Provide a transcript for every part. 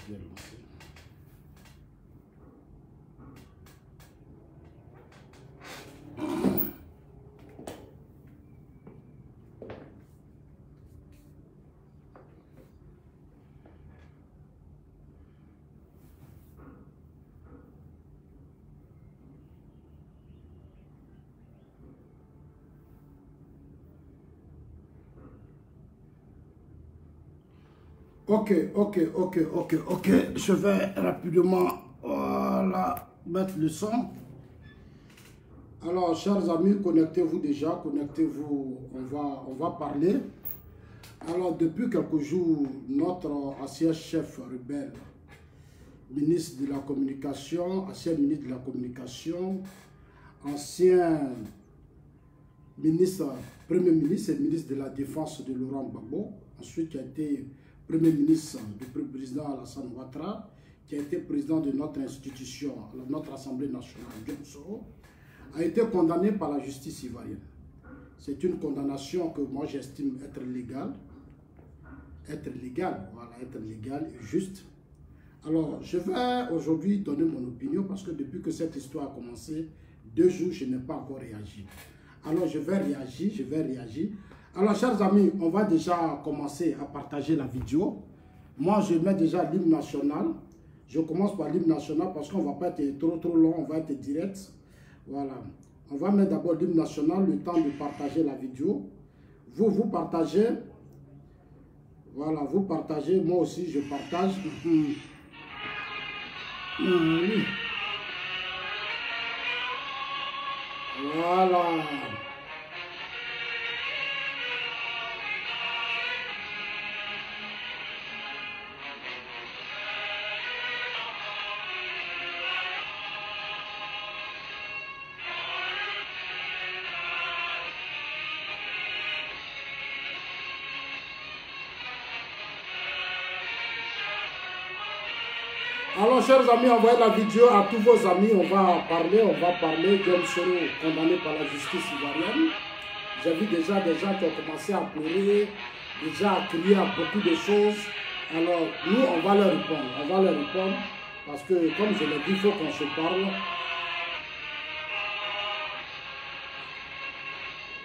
vais lancer. Ok. Je vais rapidement voilà, mettre le son. Alors, chers amis, connectez-vous déjà, connectez-vous, on va parler. Alors, depuis quelques jours, notre ancien chef rebelle, ministre de la Communication, ancien ministre de la Communication, ancien ministre, premier ministre et ministre de la Défense de Laurent Gbagbo, ensuite qui a été Premier ministre du président Alassane Ouattara, qui a été président de notre institution, notre Assemblée nationale, a été condamné par la justice ivoirienne. C'est une condamnation que moi j'estime être légale. Être légal et juste. Alors, je vais aujourd'hui donner mon opinion parce que depuis que cette histoire a commencé, 2 jours, je n'ai pas encore réagi. Alors, je vais réagir. Alors, chers amis, on va déjà commencer à partager la vidéo. Moi, je mets déjà l'hymne national. Je commence par l'hymne national parce qu'on ne va pas être trop long, on va être direct. Voilà. On va mettre d'abord l'hymne national, le temps de partager la vidéo. Vous partagez. Voilà, vous partagez. Moi aussi, je partage. Voilà. Alors, chers amis, envoyez la vidéo à tous vos amis. On va parler. Guillaume Soro, condamné par la justice ivoirienne. J'ai vu déjà des gens qui ont commencé à pleurer, déjà à crier à beaucoup de choses. Alors, nous, on va leur répondre. Parce que, comme je l'ai dit, il faut qu'on se parle.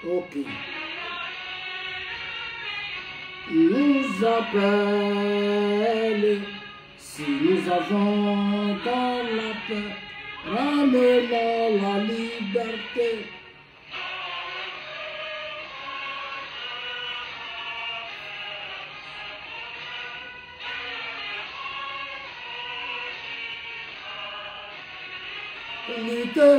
Ok. Nous appelle. Si nous avons dans la paix, ramenons la liberté. Unité.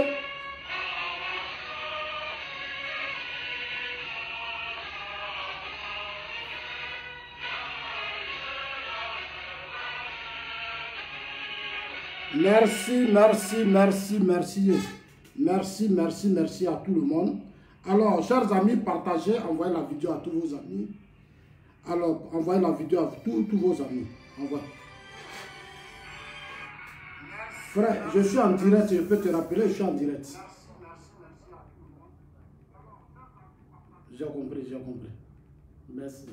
Merci à tout le monde. Alors, chers amis, partagez, envoyez la vidéo à tous vos amis. Alors, envoyez la vidéo à tous vos amis. Envoyez. Frère, je suis en direct, je peux te rappeler, je suis en direct. J'ai compris. Merci.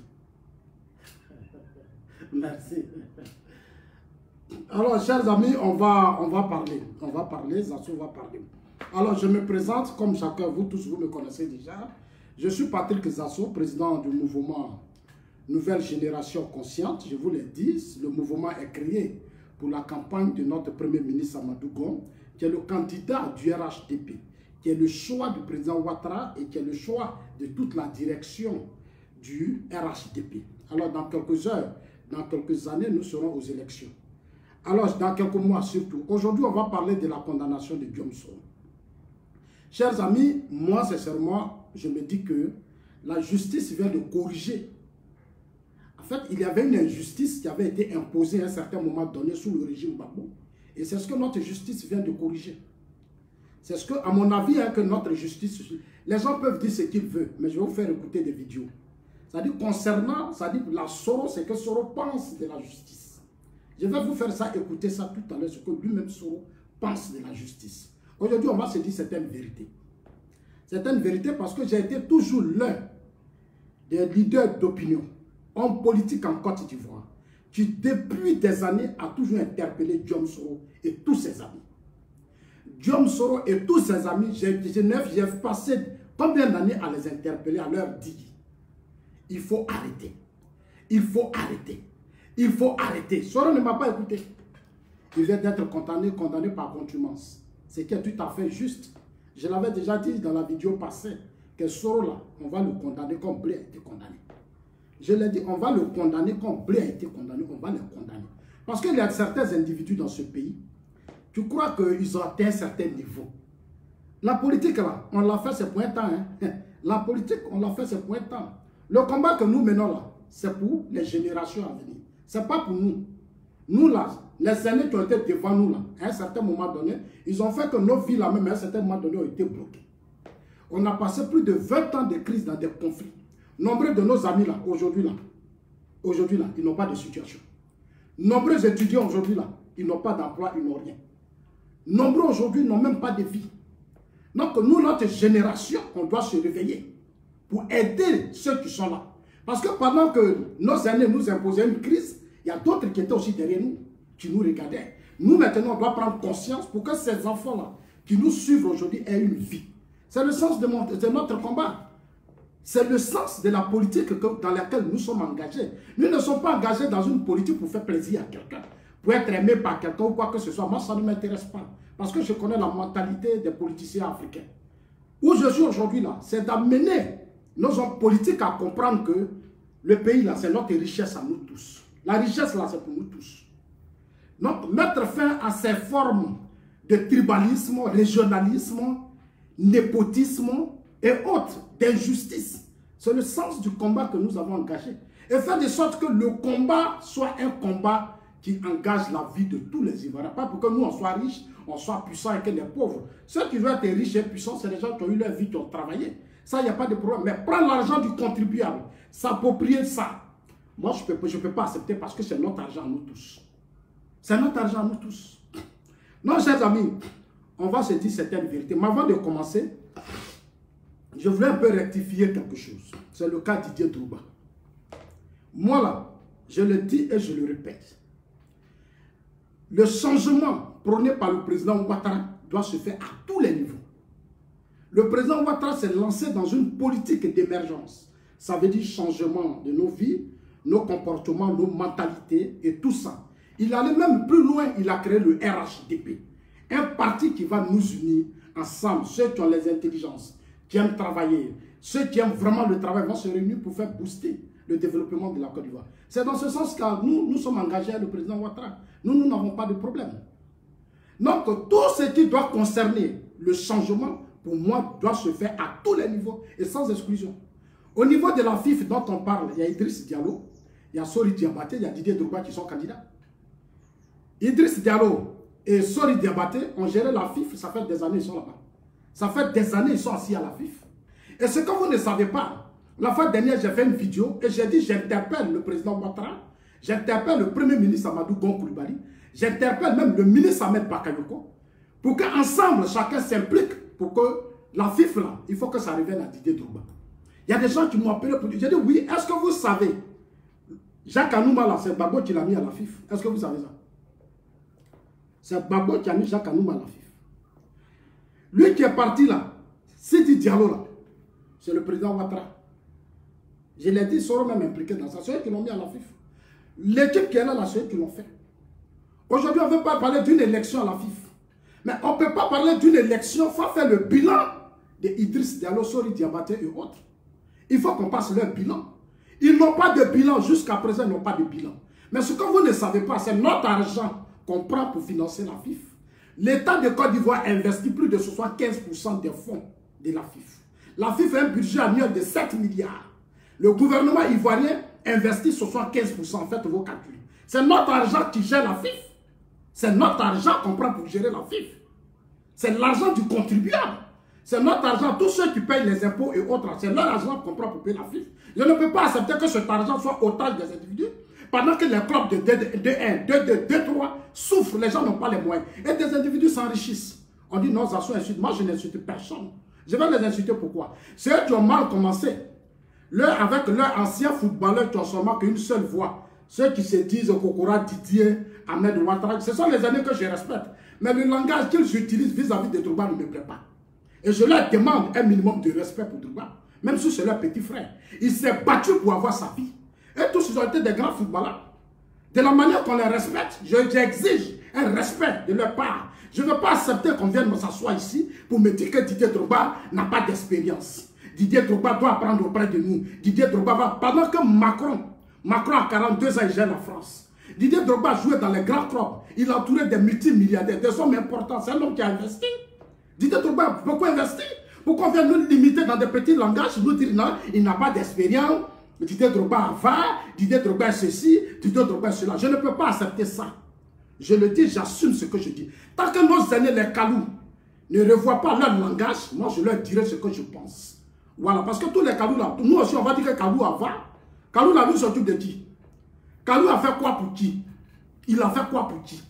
Merci. Alors, chers amis, on va parler, Zasso va parler. Alors, je me présente, comme chacun, vous tous, vous me connaissez déjà. Je suis Patrick Zasso, président du mouvement Nouvelle Génération Consciente. Je vous l'ai dit, le mouvement est créé pour la campagne de notre Premier ministre Amadou Gon, qui est le candidat du RHDP, qui est le choix du président Ouattara et qui est le choix de toute la direction du RHDP. Alors, dans quelques heures, dans quelques années, nous serons aux élections. Alors, dans quelques mois surtout, aujourd'hui, on va parler de la condamnation de Guillaume Soro. Chers amis, moi, sincèrement, je me dis que la justice vient de corriger. En fait, il y avait une injustice qui avait été imposée à un certain moment donné sous le régime Gbagbo. Et c'est ce que notre justice vient de corriger. C'est ce que, à mon avis, que notre justice... Les gens peuvent dire ce qu'ils veulent, mais je vais vous faire écouter des vidéos. C'est-à-dire, concernant, la Soro, c'est que Soro pense de la justice. Je vais vous faire ça, écouter ça tout à l'heure, ce que lui-même Soro pense de la justice. Aujourd'hui, on va se dire certaines vérités. Certaines vérités parce que j'ai été toujours l'un des leaders d'opinion, homme politique en Côte d'Ivoire, qui depuis des années a toujours interpellé Guillaume Soro et tous ses amis. Guillaume Soro et tous ses amis, j'ai passé combien d'années à les interpeller, à leur dire, il faut arrêter, il faut arrêter, il faut arrêter. Soro ne m'a pas écouté. Il vient d'être condamné par contumace. C'est qui est tout à fait juste. Je l'avais déjà dit dans la vidéo passée, que Soro là, on va le condamner comme Blé a été condamné. Je l'ai dit, on va le condamner comme Blé a été condamné, on va le condamner. Parce qu'il y a certains individus dans ce pays, tu crois qu'ils ont atteint un certain niveau. La politique là, on l'a fait, c'est point de temps. Hein? La politique, on l'a fait, c'est point de temps. Le combat que nous menons là, c'est pour les générations à venir. Ce n'est pas pour nous. Nous là, les années qui ont été devant nous là, à un certain moment donné, ils ont fait que nos vies là même à un certain moment donné ont été bloquées. On a passé plus de 20 ans de crise dans des conflits. Nombreux de nos amis là, aujourd'hui là, ils n'ont pas de situation. Nombreux étudiants aujourd'hui là, ils n'ont pas d'emploi, ils n'ont rien. Nombreux aujourd'hui n'ont même pas de vie. Donc nous, notre génération, on doit se réveiller pour aider ceux qui sont là. Parce que pendant que nos aînés nous imposaient une crise, il y a d'autres qui étaient aussi derrière nous, qui nous regardaient. Nous maintenant, on doit prendre conscience pour que ces enfants-là, qui nous suivent aujourd'hui, aient une vie. C'est le sens de notre combat. C'est le sens de la politique dans laquelle nous sommes engagés. Nous ne sommes pas engagés dans une politique pour faire plaisir à quelqu'un, pour être aimé par quelqu'un ou quoi que ce soit. Moi, ça ne m'intéresse pas. Parce que je connais la mentalité des politiciens africains. Où je suis aujourd'hui là, c'est d'amener nos hommes politiques à comprendre que le pays là, c'est notre richesse à nous tous. La richesse là, c'est pour nous tous. Donc, mettre fin à ces formes de tribalisme, régionalisme, népotisme et autres, d'injustice. C'est le sens du combat que nous avons engagé. Et faire de sorte que le combat soit un combat qui engage la vie de tous les Ivoiriens. Pas pour que nous, on soit riches, on soit puissants et que les pauvres. Ceux qui veulent être riches et puissants, c'est les gens qui ont eu leur vie, qui ont travaillé. Ça, il n'y a pas de problème. Mais prendre l'argent du contribuable, s'approprier ça, moi, je ne peux pas accepter parce que c'est notre argent à nous tous. C'est notre argent à nous tous. Non, chers amis, on va se dire certaines vérités. Mais avant de commencer, je voulais un peu rectifier quelque chose. C'est le cas de Didier Drogba. Moi, là, je le dis et je le répète. Le changement prôné par le président Ouattara doit se faire à tous les niveaux. Le président Ouattara s'est lancé dans une politique d'émergence. Ça veut dire changement de nos vies, nos comportements, nos mentalités et tout ça. Il allait même plus loin, il a créé le RHDP. Un parti qui va nous unir ensemble, ceux qui ont les intelligences, qui aiment travailler, ceux qui aiment vraiment le travail vont se réunir pour faire booster le développement de la Côte d'Ivoire. C'est dans ce sens que nous sommes engagés avec le président Ouattara. Nous n'avons pas de problème. Donc, tout ce qui doit concerner le changement, pour moi, doit se faire à tous les niveaux et sans exclusion. Au niveau de la FIF dont on parle, il y a Idriss Diallo, il y a Sori Diabaté, il y a Didier Drogba qui sont candidats. Idriss Diallo et Sori Diabaté ont géré la FIF, ça fait des années ils sont là-bas. Ça fait des années ils sont assis à la FIF. Et ce que vous ne savez pas, la fois dernière j'ai fait une vidéo et j'ai dit j'interpelle le président Ouattara, j'interpelle le premier ministre Amadou Gon Coulibaly, j'interpelle même le ministre Ahmed Bakayoko, pour qu'ensemble chacun s'implique pour que la FIF là, il faut que ça revienne à Didier Drogba. Il y a des gens qui m'ont appelé pour dire, j'ai dit oui, est-ce que vous savez, Jacques Anouma là, c'est Babo qui l'a mis à la FIF. Est-ce que vous savez ça? C'est Babo qui a mis Jacques Anouma à la FIF. Lui qui est parti là, Sidi Diallo là, c'est le président Ouattara. Je l'ai dit, ils seront même impliqués dans ça. C'est eux qui l'ont mis à la FIF. L'équipe qui est là, c'est eux qui l'ont fait. Aujourd'hui, on ne veut pas parler d'une élection à la FIF. Mais on ne peut pas parler d'une élection, il faut faire le bilan de Idriss Diallo, Sori Diabaté et autres. Il faut qu'on passe leur bilan. Ils n'ont pas de bilan, jusqu'à présent, ils n'ont pas de bilan. Mais ce que vous ne savez pas, c'est notre argent qu'on prend pour financer la FIF. L'État de Côte d'Ivoire investit plus de 75% des fonds de la FIF. La FIF a un budget annuel de 7 milliards. Le gouvernement ivoirien investit 75%, faites vos calculs. C'est notre argent qui gère la FIF. C'est notre argent qu'on prend pour gérer la FIF. C'est l'argent du contribuable. C'est notre argent, tous ceux qui payent les impôts et autres, c'est leur argent qu'on prend pour payer la FIF. Je ne peux pas accepter que cet argent soit otage des individus pendant que les clubs de 2-1, 2-2, 2-3 souffrent, les gens n'ont pas les moyens. Et des individus s'enrichissent. On dit non, ça soit insulte. Moi, je n'insulte personne. Je vais les insulter pourquoi? C'est eux qui ont mal commencé. Avec leurs anciens footballeurs qui ont seulement qu'une seule voix. Ceux qui se disent Kokora, Didier, Ahmed Ouattara, ce sont les années que je respecte. Mais le langage qu'ils utilisent vis-à-vis de Drogba ne me plaît pas. Et je leur demande un minimum de respect pour Drogba. Même si c'est leur petit frère. Il s'est battu pour avoir sa vie. Et tous ils ont été des grands footballeurs. De la manière qu'on les respecte, j'exige un respect de leur part. Je ne veux pas accepter qu'on vienne me s'asseoir ici pour me dire que Didier Drogba n'a pas d'expérience. Didier Drogba doit apprendre auprès de nous. Didier Drogba va... Pendant que Macron a 42 ans, il gère la France. Didier Drogba jouait dans les grands clubs. Il a entouré des multimilliardaires, des hommes importants. C'est un homme qui a investi. Didier Drogba a beaucoup investi. Pourquoi on vient nous limiter dans des petits langages, nous dire non, il n'a pas d'expérience. Didier Drogba va, Didier Drogba est ceci, Didier Drogba est cela. Je ne peux pas accepter ça. Je le dis, j'assume ce que je dis. Tant que nos aînés, les Kalou, ne revoient pas leur langage, moi je leur dirai ce que je pense. Voilà, parce que tous les Kalou là, nous aussi on va dire que Kalou a va. Kalou là, nous s'occupe de qui? Kalou a fait quoi pour qui? Il a fait quoi pour qui?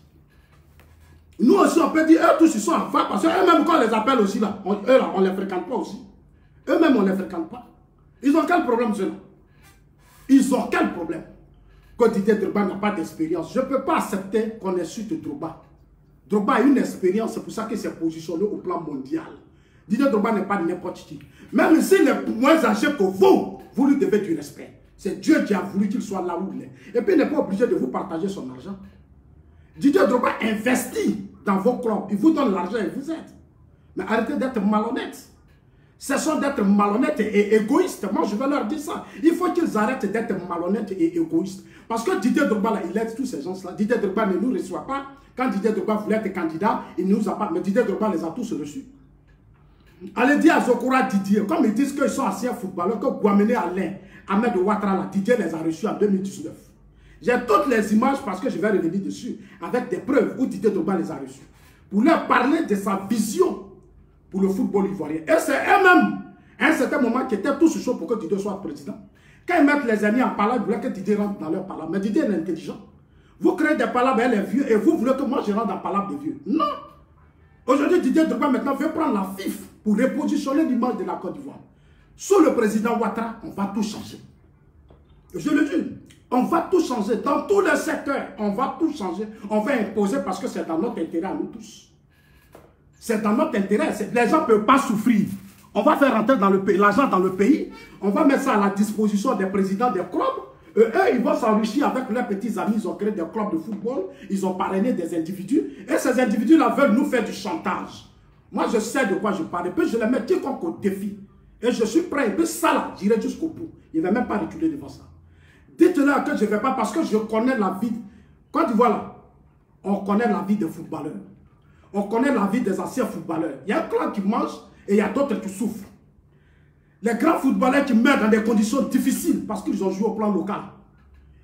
Nous aussi on peut dire, eux tous ils sont en va, parce qu'eux-mêmes quand on les appelle aussi là, eux là, on ne les fréquente pas aussi. Eux-mêmes on ne les fréquente pas. Ils ont quel problème ceux-là? Ils ont quel problème? Que Didier Drogba n'a pas d'expérience. Je ne peux pas accepter qu'on insulte Drogba. Drogba a une expérience, c'est pour ça qu'il s'est positionné au plan mondial. Didier Drogba n'est pas n'importe qui. Même s'il est moins âgé que vous, vous lui devez du respect. C'est Dieu qui a voulu qu'il soit là où il est. Et puis il n'est pas obligé de vous partager son argent. Didier Drogba investit dans vos clubs. Il vous donne l'argent et vous êtes. Mais arrêtez d'être malhonnête. Cessons d'être malhonnêtes et égoïstes. Moi, je vais leur dire ça. Il faut qu'ils arrêtent d'être malhonnêtes et égoïstes. Parce que Didier Drogba, là, il aide tous ces gens-là. Didier Drogba ne nous reçoit pas. Quand Didier Drogba voulait être candidat, il ne nous a pas. Mais Didier Drogba les a tous reçus. Allez dire à Zokora Didier, comme ils disent qu'ils sont anciens footballeurs, que Guamene Alain, Ahmed Ouattara, là, Didier les a reçus en 2019. J'ai toutes les images parce que je vais revenir dessus, avec des preuves où Didier Drogba les a reçus. Pour leur parler de sa vision pour le football ivoirien. Et c'est eux-mêmes, à un certain moment, qui étaient tous chauds pour que Didier soit président. Quand ils mettent les amis en parole, ils voulaient que Didier rentre dans leur parole. Mais Didier est intelligent. Vous créez des palabres, elle est vieux, et vous voulez que moi je rentre dans la palabre de vieux. Non. Aujourd'hui, Didier Drogba maintenant veut prendre la FIF pour repositionner l'image de la Côte d'Ivoire. Sous le président Ouattara, on va tout changer. Je le dis, on va tout changer. Dans tous les secteurs, on va tout changer. On va imposer parce que c'est dans notre intérêt à nous tous. C'est dans notre intérêt. Les gens ne peuvent pas souffrir. On va faire rentrer l'argent dans le pays. On va mettre ça à la disposition des présidents des clubs. Eux, ils vont s'enrichir avec leurs petits amis. Ils ont créé des clubs de football. Ils ont parrainé des individus. Et ces individus-là veulent nous faire du chantage. Moi, je sais de quoi je parle. Et puis, je les mets quiconque au défi. Et je suis prêt. Et puis, ça là, j'irai jusqu'au bout. Il ne va même pas reculer devant ça. Dites-leur que je ne vais pas parce que je connais la vie. Quand tu vois là, on connaît la vie des footballeurs. On connaît la vie des anciens footballeurs. Il y a un clan qui mange et il y a d'autres qui souffrent. Les grands footballeurs qui meurent dans des conditions difficiles parce qu'ils ont joué au plan local.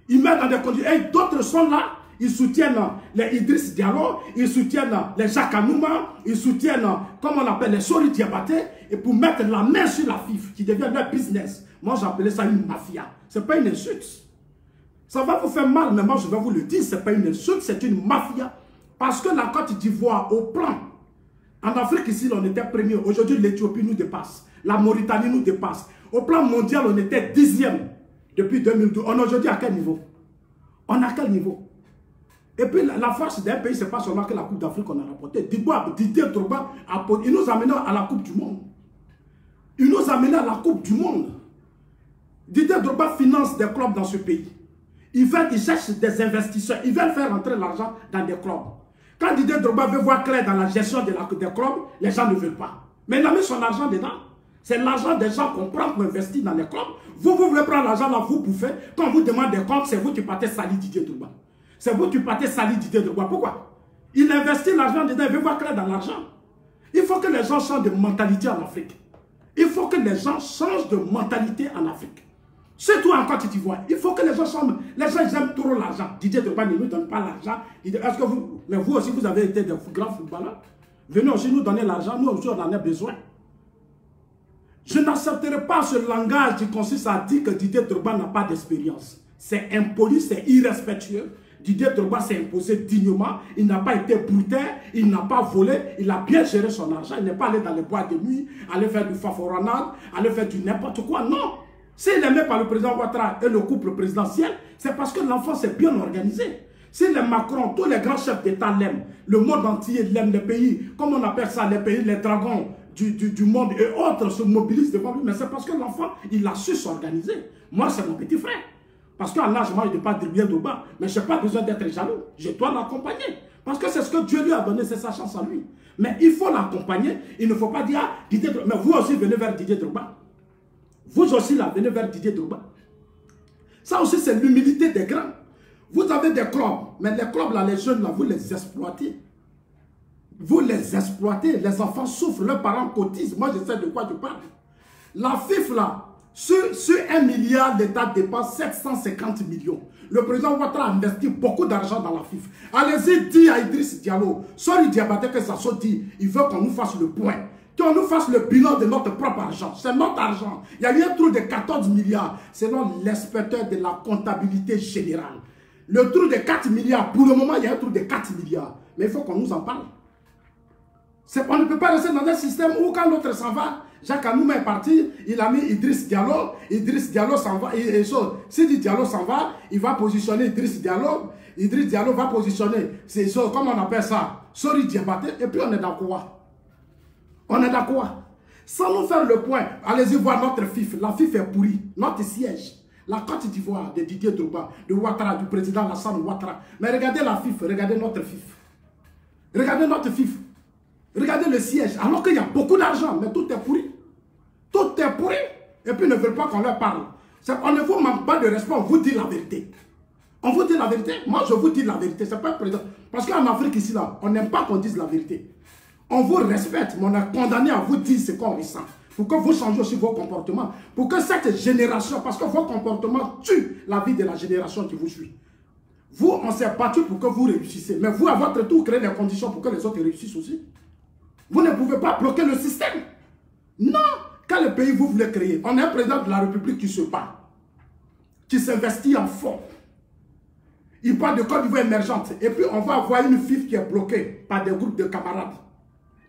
Ils meurent dans des conditions... Et d'autres sont là, ils soutiennent les Idriss Diallo, ils soutiennent les Jacques Anouma, ils soutiennent, comme on appelle, les Sori Diabaté, et pour mettre la main sur la FIF, qui devient leur business. Moi, j'appelais ça une mafia. Ce n'est pas une insulte. Ça va vous faire mal, mais moi, je vais vous le dire, ce n'est pas une insulte, c'est une mafia. Parce que la Côte d'Ivoire, au plan, en Afrique ici, on était premier. Aujourd'hui, l'Éthiopie nous dépasse. La Mauritanie nous dépasse. Au plan mondial, on était 10e depuis 2012. On est aujourd'hui à quel niveau? On est à quel niveau? Et puis, la force d'un pays, ce n'est pas seulement que la Coupe d'Afrique qu'on a rapportée. Didier Drogba, il nous a amené à la Coupe du Monde. Il nous a amené à la Coupe du Monde. Didier Drogba finance des clubs dans ce pays. Ils cherchent des investisseurs. Ils veulent faire rentrer l'argent dans des clubs. Quand Didier Drogba veut voir clair dans la gestion des clubs, les gens ne veulent pas. Mais il a mis son argent dedans. C'est l'argent des gens qu'on prend pour investir dans les clubs. Vous voulez prendre l'argent là, vous bouffez. Quand on vous demande des comptes, c'est vous qui partez salir Didier Drogba. C'est vous qui partez salir Didier Drogba. Pourquoi? Il investit l'argent dedans, il veut voir clair dans l'argent. Il faut que les gens changent de mentalité en Afrique. Il faut que les gens changent de mentalité en Afrique. Surtout en Côte d'Ivoire. Il faut que les gens changent. Les gens, ils aiment trop l'argent. Didier Drogba ne nous donne pas l'argent. Est-ce que vous, mais vous aussi, vous avez été des grands footballeurs. Venez aussi nous donner l'argent. Nous aussi, on en a besoin. Je n'accepterai pas ce langage qui consiste à dire que Didier Drogba n'a pas d'expérience. C'est impoli, c'est irrespectueux. Didier Drogba s'est imposé dignement. Il n'a pas été brutal, il n'a pas volé. Il a bien géré son argent. Il n'est pas allé dans les boîtes de nuit, aller faire du faforanade, aller faire du n'importe quoi. Non. S'il est aimé par le président Ouattara et le couple présidentiel, c'est parce que l'enfant s'est bien organisé. Si les Macron, tous les grands chefs d'État l'aiment, le monde entier l'aime, les pays, comme on appelle ça, les pays, les dragons du monde et autres se mobilisent devant lui, mais c'est parce que l'enfant, il a su s'organiser. Moi, c'est mon petit frère. Parce qu'en âge, moi, je ne pas bien de bas, mais je n'ai pas besoin d'être jaloux. Je dois l'accompagner. Parce que c'est ce que Dieu lui a donné, c'est sa chance à lui. Mais il faut l'accompagner. Il ne faut pas dire, ah, Didier Drogba. Mais vous aussi, venez vers Didier Drogba. Vous aussi, là, venez vers Didier Drogba. Ça aussi, c'est l'humilité des grands. Vous avez des clubs, mais les clubs, là, les jeunes, là, vous les exploitez. Vous les exploitez. Les enfants souffrent, leurs parents cotisent. Moi, je sais de quoi je parle. La FIF, là, sur 1 milliard, l'État dépense 750 millions. Le président Ouattara a investi beaucoup d'argent dans la FIF. Allez-y, dis à Idriss Diallo, Sori Diabaté que ça soit dit, il veut qu'on nous fasse le point. Qu'on nous fasse le bilan de notre propre argent. C'est notre argent. Il y a eu un trou de 14 milliards, selon l'inspecteur de la comptabilité générale. Le trou de 4 milliards, pour le moment, il y a un trou de 4 milliards. Mais il faut qu'on nous en parle. On ne peut pas rester dans un système où quand l'autre s'en va, Jacques Anouma est parti, il a mis Idriss Diallo s'en va, si Diallo s'en va, il va positionner Idriss Diallo va positionner, comment on appelle ça, Sori Diabaté, et puis on est dans quoi? On est dans quoi? Sans nous faire le point, allez-y voir notre FIF, la FIF est pourrie, notre siège, la Côte d'Ivoire de Didier Drogba, de Ouattara, du président Alassane Ouattara, mais regardez la FIF, regardez notre FIF, regardez notre FIF. Regardez le siège, alors qu'il y a beaucoup d'argent, mais tout est pourri. Tout est pourri. Et puis ils ne veulent pas qu'on leur parle. On ne vous manque pas de respect, on vous dit la vérité. On vous dit la vérité. Moi, je vous dis la vérité. C'est pas président. Parce qu'en Afrique, ici, là, on n'aime pas qu'on dise la vérité. On vous respecte, mais on est condamné à vous dire ce qu'on ressent. Pour que vous changez aussi vos comportements. Pour que cette génération, parce que vos comportements tuent la vie de la génération qui vous suit. Vous, on s'est battu pour que vous réussissiez. Mais vous, à votre tour, créez les conditions pour que les autres réussissent aussi. Vous ne pouvez pas bloquer le système. Non. Quand le pays vous voulez créer, on est un président de la République qui se bat, qui s'investit en fond. Il parle de Côte d'Ivoire émergente. Et puis on va avoir une FIF qui est bloquée par des groupes de camarades.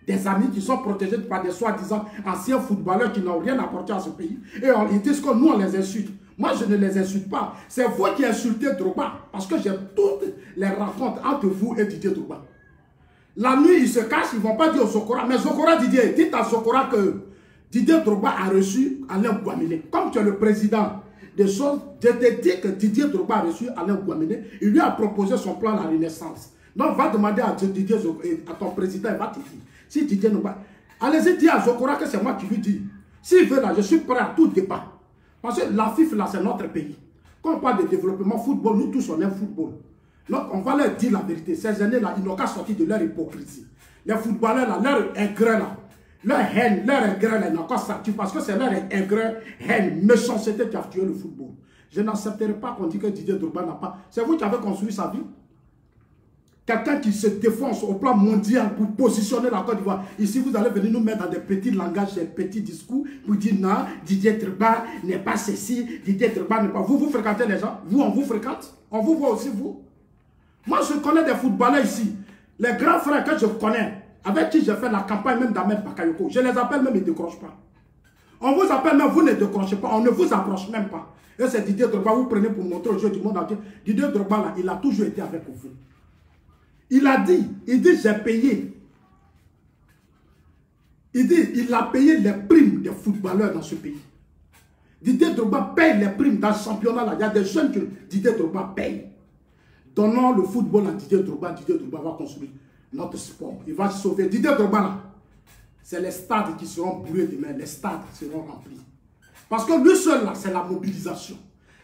Des amis qui sont protégés par des soi-disant anciens footballeurs qui n'ont rien apporté à ce pays. Et ils disent que nous on les insulte. Moi je ne les insulte pas. C'est vous qui insultez Drogba. Parce que j'ai toutes les rencontres entre vous et Didier Drogba. La nuit, ils se cachent, ils ne vont pas dire au Zokora. Mais Zokora, Didier, dites à Zokora que Didier Drogba a reçu Alain Guamene. Comme tu es le président des choses, je te dis que Didier Drogba a reçu Alain Guamene. Il lui a proposé son plan La Renaissance. Donc, va demander à Didier, à ton président, il va te dire. Si Didier Drogba... Allez-y, dis à Zokora que c'est moi qui lui dis. S'il veut là, je suis prêt à tout débat. Parce que la FIF, là, c'est notre pays. Quand on parle de développement football, nous tous, on aime football. Donc, on va leur dire la vérité. Ces années-là, ils n'ont qu'à sortir de leur hypocrisie. Les footballeurs, là, leur aigre, là, leur haine, leur aigre, là, ils n'ont qu'à sortir parce que c'est leur aigre, haine, méchanceté qui a tué le football. Je n'accepterai pas qu'on dise que Didier Drogba n'a pas. C'est vous qui avez construit sa vie. Quelqu'un qui se défonce au plan mondial pour positionner la Côte d'Ivoire. Ici, vous allez venir nous mettre dans des petits langages, des petits discours pour dire non, Didier Drogba n'est pas ceci, Didier Drogba n'est pas... Vous fréquentez les gens. Vous, on vous fréquente. On vous voit aussi, vous. Moi, je connais des footballeurs ici. Les grands frères que je connais, avec qui j'ai fait la campagne même d'Ahmed Bakayoko, je les appelle même, ils ne décrochent pas. On vous appelle même, vous ne décrochez pas. On ne vous approche même pas. Et c'est Didier Drogba, vous prenez pour montrer au jeu du monde entier. Didier Drogba, là, il a toujours été avec vous. Il a dit, j'ai payé. Il dit, il a payé les primes des footballeurs dans ce pays. Didier Drogba paye les primes dans ce championnat-là. Il y a des jeunes que Didier Drogba paye. Donnons le football à Didier Drogba va construire notre sport. Il va sauver. Didier Drogba, là, c'est les stades qui seront bourrés demain. Les stades seront remplis. Parce que lui seul, là, c'est la mobilisation.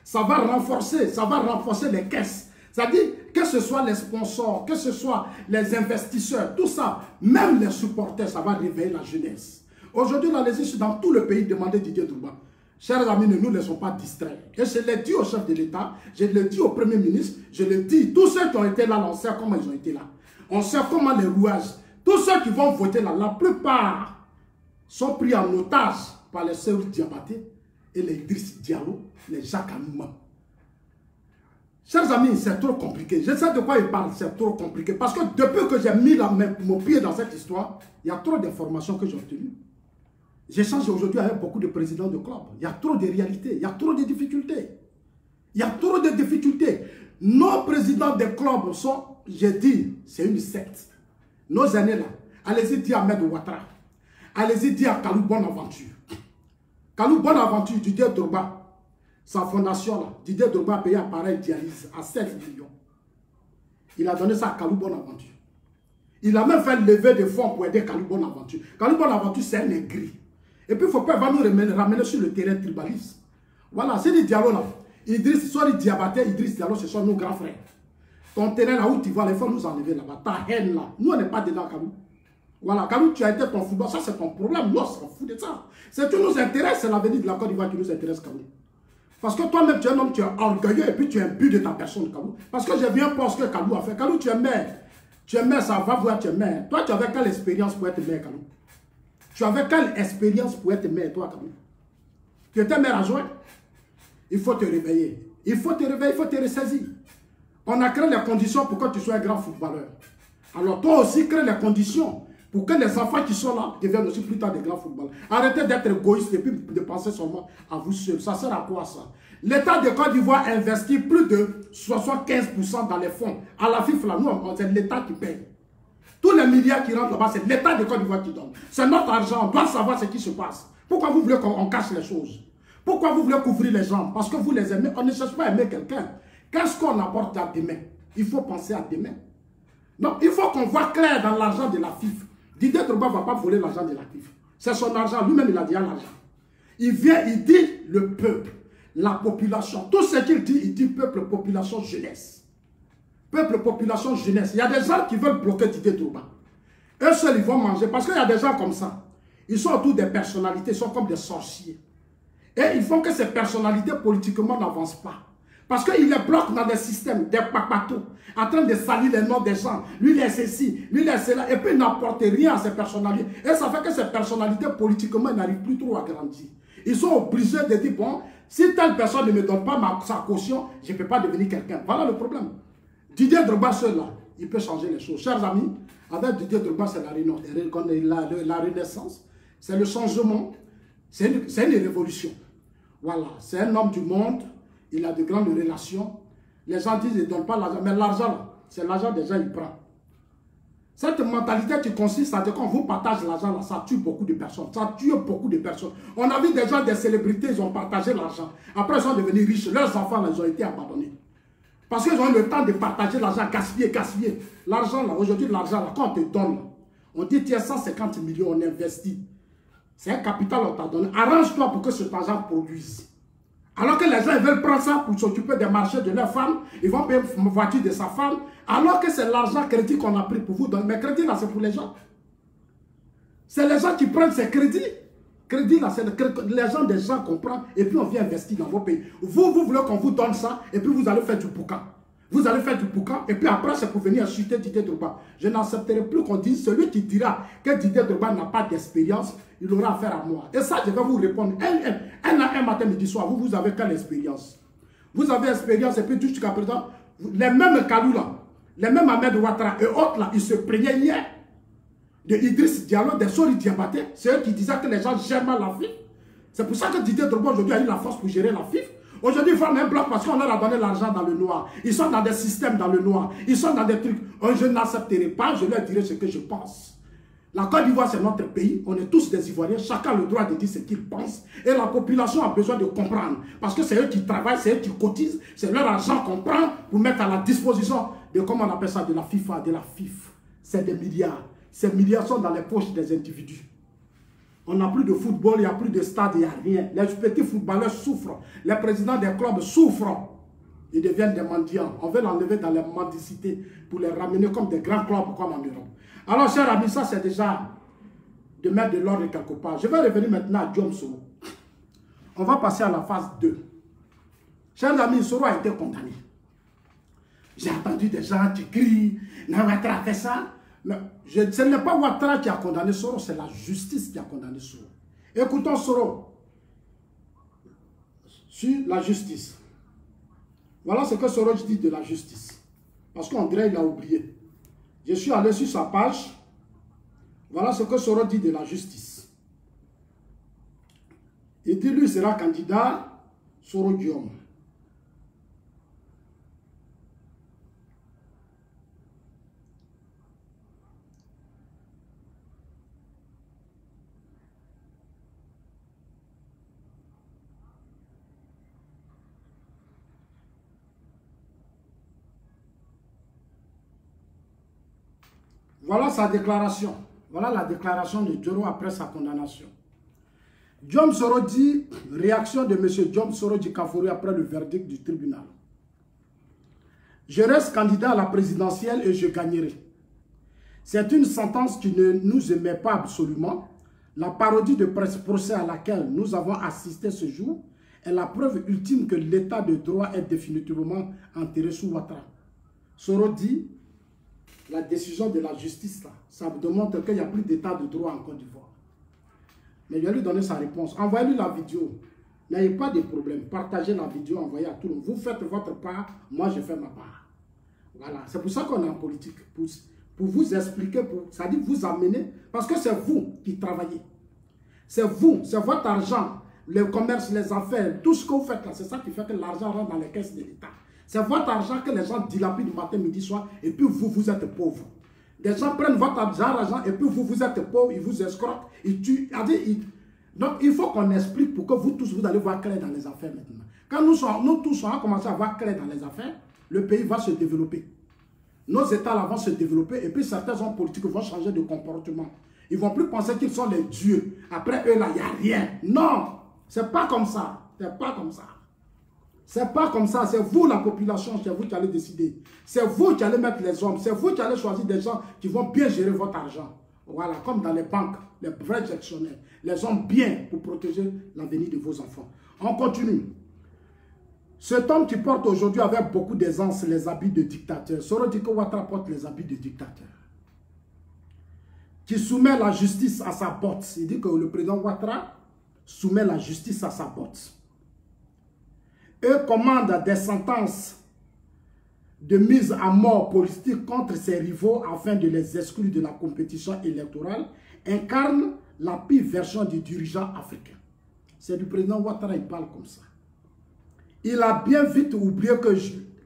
Ça va renforcer les caisses. C'est-à-dire, que ce soit les sponsors, que ce soit les investisseurs, tout ça, même les supporters, ça va réveiller la jeunesse. Aujourd'hui, allez-y dans tout le pays, demandez Didier Drogba. Chers amis, ne nous laissons pas distraire. Et je l'ai dit au chef de l'État, je l'ai dit au Premier ministre, je l'ai dit, tous ceux qui ont été là, on sait comment ils ont été là. On sait comment les rouages, tous ceux qui vont voter là, la plupart sont pris en otage par les Sori Diabaté et les Idriss Diallo, les Jacques Anouma. Chers amis, c'est trop compliqué. Je sais de quoi il parle, c'est trop compliqué. Parce que depuis que j'ai mis mon pied dans cette histoire, il y a trop d'informations que j'ai obtenues. J'échange aujourd'hui avec beaucoup de présidents de clubs. Il y a trop de réalités, il y a trop de difficultés. Il y a trop de difficultés. Nos présidents des clubs sont, j'ai dit, c'est une secte. Nos aînés là, allez-y dire à Ahmed Ouattara. Allez-y dire à Kalou Bonaventure. Kalou Bonaventure, Didier Drogba, sa fondation là, Didier Drogba a payé un appareil dialyse à 7 millions. Il a donné ça à Kalou Bonaventure. Il a même fait lever des fonds pour aider Kalou Bonaventure. Kalou Bonaventure, c'est un aigri. Et puis, il ne faut pas nous ramener sur le terrain tribaliste. Voilà, c'est des dialogues là. Idriss, soit les Diabaté, Idriss Diallo, ce sont nos grands frères. Ton terrain là où tu vas, il faut nous enlever là-bas. Ta haine là. Nous, on n'est pas dedans, Kalou. Voilà, Kalou, tu as été ton football, ça c'est ton problème. Nous, on s'en fout de ça. C'est tout nous intéresse, c'est l'avenir de la Côte d'Ivoire qui nous intéresse, Kalou. Parce que toi-même, tu es un homme, tu es orgueilleux et puis tu es un but de ta personne, Kalou. Parce que j'ai bien pensé que Kalou a fait. Kalou, tu es maire. Tu es maire, ça va voir, tu es maire. Toi, tu avais quelle expérience pour être maire, Kalou? Tu avais quelle expérience pour être maire, toi, Kalou? Tu étais maire adjoint? Il faut te réveiller. Il faut te réveiller, il faut te ressaisir. On a créé les conditions pour que tu sois un grand footballeur. Alors toi aussi, crée les conditions pour que les enfants qui sont là deviennent aussi plus tard des grands footballeurs. Arrêtez d'être égoïste et puis de penser seulement à vous seul. Ça sert à quoi ça? L'État de Côte d'Ivoire investit plus de 75% dans les fonds. À la FIFA, là, nous, c'est l'État qui paye. Tous les milliards qui rentrent là-bas, c'est l'État de Côte d'Ivoire qui donne. C'est notre argent, on doit savoir ce qui se passe. Pourquoi vous voulez qu'on cache les choses? Pourquoi vous voulez couvrir les gens? Parce que vous les aimez. On ne cherche pas à aimer quelqu'un. Qu'est-ce qu'on apporte à demain? Il faut penser à demain. Donc, il faut qu'on voit clair dans l'argent de la FIFA. Didier Drogba ne va pas voler l'argent de la FIFA. C'est son argent. Lui-même, il a déjà l'argent. Il vient, il dit le peuple, la population. Tout ce qu'il dit, il dit peuple, population, jeunesse. Peuple, population, jeunesse. Il y a des gens qui veulent bloquer Didier Drogba. Eux seuls, ils vont manger. Parce qu'il y a des gens comme ça. Ils sont autour des personnalités. Ils sont comme des sorciers. Et ils font que ces personnalités politiquement n'avancent pas. Parce qu'ils les bloquent dans des systèmes, des papatos, en train de salir les noms des gens. Lui, il est ceci, lui, il est cela. Et puis, il n'apporte rien à ces personnalités. Et ça fait que ces personnalités, politiquement, n'arrivent plus trop à grandir. Ils sont obligés de dire, bon, si telle personne ne me donne pas sa caution, je ne peux pas devenir quelqu'un. Voilà le problème. Didier Drogba, seul là, il peut changer les choses. Chers amis, avec Didier Drogba, c'est la renaissance, c'est le changement, c'est une révolution. Voilà, c'est un homme du monde. Il a de grandes relations. Les gens disent qu'ils ne donnent pas l'argent. Mais l'argent, c'est l'argent des gens, il prend. Cette mentalité qui consiste à dire qu'on vous partage l'argent, là, ça tue beaucoup de personnes. Ça tue beaucoup de personnes. On a vu des gens, des célébrités, ils ont partagé l'argent. Après, ils sont devenus riches. Leurs enfants, là, ils ont été abandonnés. Parce qu'ils ont eu le temps de partager l'argent, gaspiller, gaspiller. L'argent, là, aujourd'hui, l'argent, là, quand on te donne, là, on dit, tiens, 150 millions, on investit. C'est un capital qu'on t'a donné. Arrange-toi pour que cet argent produise. Alors que les gens ils veulent prendre ça pour s'occuper des marchés de leur femme, ils vont payer une voiture de sa femme, alors que c'est l'argent crédit qu'on a pris pour vous donner. Mais crédit là, c'est pour les gens. C'est les gens qui prennent ces crédits. Crédit là, c'est les gens des gens qu'on prend et puis on vient investir dans vos pays. Vous voulez qu'on vous donne ça et puis vous allez faire du boucan. Vous allez faire du boucan et puis après c'est pour venir insulter Didier Drogba. Je n'accepterai plus qu'on dise celui qui dira que Didier Drogba n'a pas d'expérience, il aura affaire à moi. Et ça, je vais vous répondre. Un matin, midi, soir, vous avez quelle expérience? Vous avez expérience et puis jusqu'à présent, les mêmes Kalou là, les mêmes Ahmed Ouattara et autres là, ils se plaignaient hier de Idriss Diallo, des Sori Diabaté. C'est eux qui disaient que les gens gèrent mal la FIFA. C'est pour ça que Didier Drogba aujourd'hui a eu la force pour gérer la FIFA. Aujourd'hui, ils forment un bloc parce qu'on leur a donné l'argent dans le noir. Ils sont dans des systèmes dans le noir. Ils sont dans des trucs. Je n'accepterai pas, je leur dirai ce que je pense. La Côte d'Ivoire, c'est notre pays. On est tous des Ivoiriens. Chacun a le droit de dire ce qu'il pense. Et la population a besoin de comprendre. Parce que c'est eux qui travaillent, c'est eux qui cotisent. C'est leur argent qu'on prend pour mettre à la disposition de, comment on appelle ça, de la FIFA, de la FIF. C'est des milliards. Ces milliards sont dans les poches des individus. On n'a plus de football, il n'y a plus de stade, il n'y a rien. Les petits footballeurs souffrent. Les présidents des clubs souffrent. Ils deviennent des mendiants. On veut l'enlever dans les mendicités pour les ramener comme des grands clubs comme en Europe. Alors, chers amis, ça c'est déjà de mettre de l'ordre quelque part. Je vais revenir maintenant à Diom Soro. On va passer à la phase 2. Chers amis, Soro a été condamné. J'ai entendu des gens qui crient, Ouattara a fait ça. Mais ce n'est pas Ouattara qui a condamné Soro, c'est la justice qui a condamné Soro. Écoutons Soro sur la justice. Voilà ce que Soro dit de la justice. Parce qu'on dirait qu'il a oublié. Je suis allé sur sa page. Voilà ce que Soro dit de la justice. Il dit lui sera candidat Soro Diom. Voilà sa déclaration. Voilà la déclaration de Djoro après sa condamnation. Diom Soro dit, réaction de M. Diom Soro Djikafouri après le verdict du tribunal. Je reste candidat à la présidentielle et je gagnerai. C'est une sentence qui ne nous émet pas absolument. La parodie de procès à laquelle nous avons assisté ce jour est la preuve ultime que l'état de droit est définitivement enterré sous Ouattara. Soro dit, la décision de la justice, là, ça démontre qu'il n'y a plus d'état de droit en Côte d'Ivoire. Mais je vais lui donner sa réponse. Envoyez-lui la vidéo. N'ayez pas de problème. Partagez la vidéo, envoyez à tout le monde. Vous faites votre part, moi je fais ma part. Voilà. C'est pour ça qu'on est en politique. Pour vous expliquer, ça dit vous amener. Parce que c'est vous qui travaillez. C'est vous, c'est votre argent. Le commerce, les affaires, tout ce que vous faites là, c'est ça qui fait que l'argent rentre dans les caisses de l'État. C'est votre argent que les gens dilapident matin, midi, soir. Et puis vous, vous êtes pauvre. Des gens prennent votre argent et puis vous, vous êtes pauvre, ils vous escroquent, ils tuent. Donc il faut qu'on explique pour que vous tous, vous allez voir clair dans les affaires maintenant. Quand nous tous, on va commencer à voir clair dans les affaires, le pays va se développer. Nos États là vont se développer et puis certains hommes politiques vont changer de comportement. Ils ne vont plus penser qu'ils sont les dieux. Après eux là, il n'y a rien. Non, c'est pas comme ça. C'est pas comme ça. C'est pas comme ça, c'est vous la population, c'est vous qui allez décider. C'est vous qui allez mettre les hommes, c'est vous qui allez choisir des gens qui vont bien gérer votre argent. Voilà, comme dans les banques, les vrais gestionnaires. Les hommes bien pour protéger l'avenir de vos enfants. On continue. Cet homme qui porte aujourd'hui avec beaucoup d'aisance les habits de dictateur, Soro dit que Ouattara porte les habits de dictateur. Qui soumet la justice à sa botte. Il dit que le président Ouattara soumet la justice à sa botte. Eux commandent des sentences de mise à mort politique contre ses rivaux afin de les exclure de la compétition électorale, incarne la pire version du dirigeant africain. C'est du président Ouattara, il parle comme ça. Il a bien vite oublié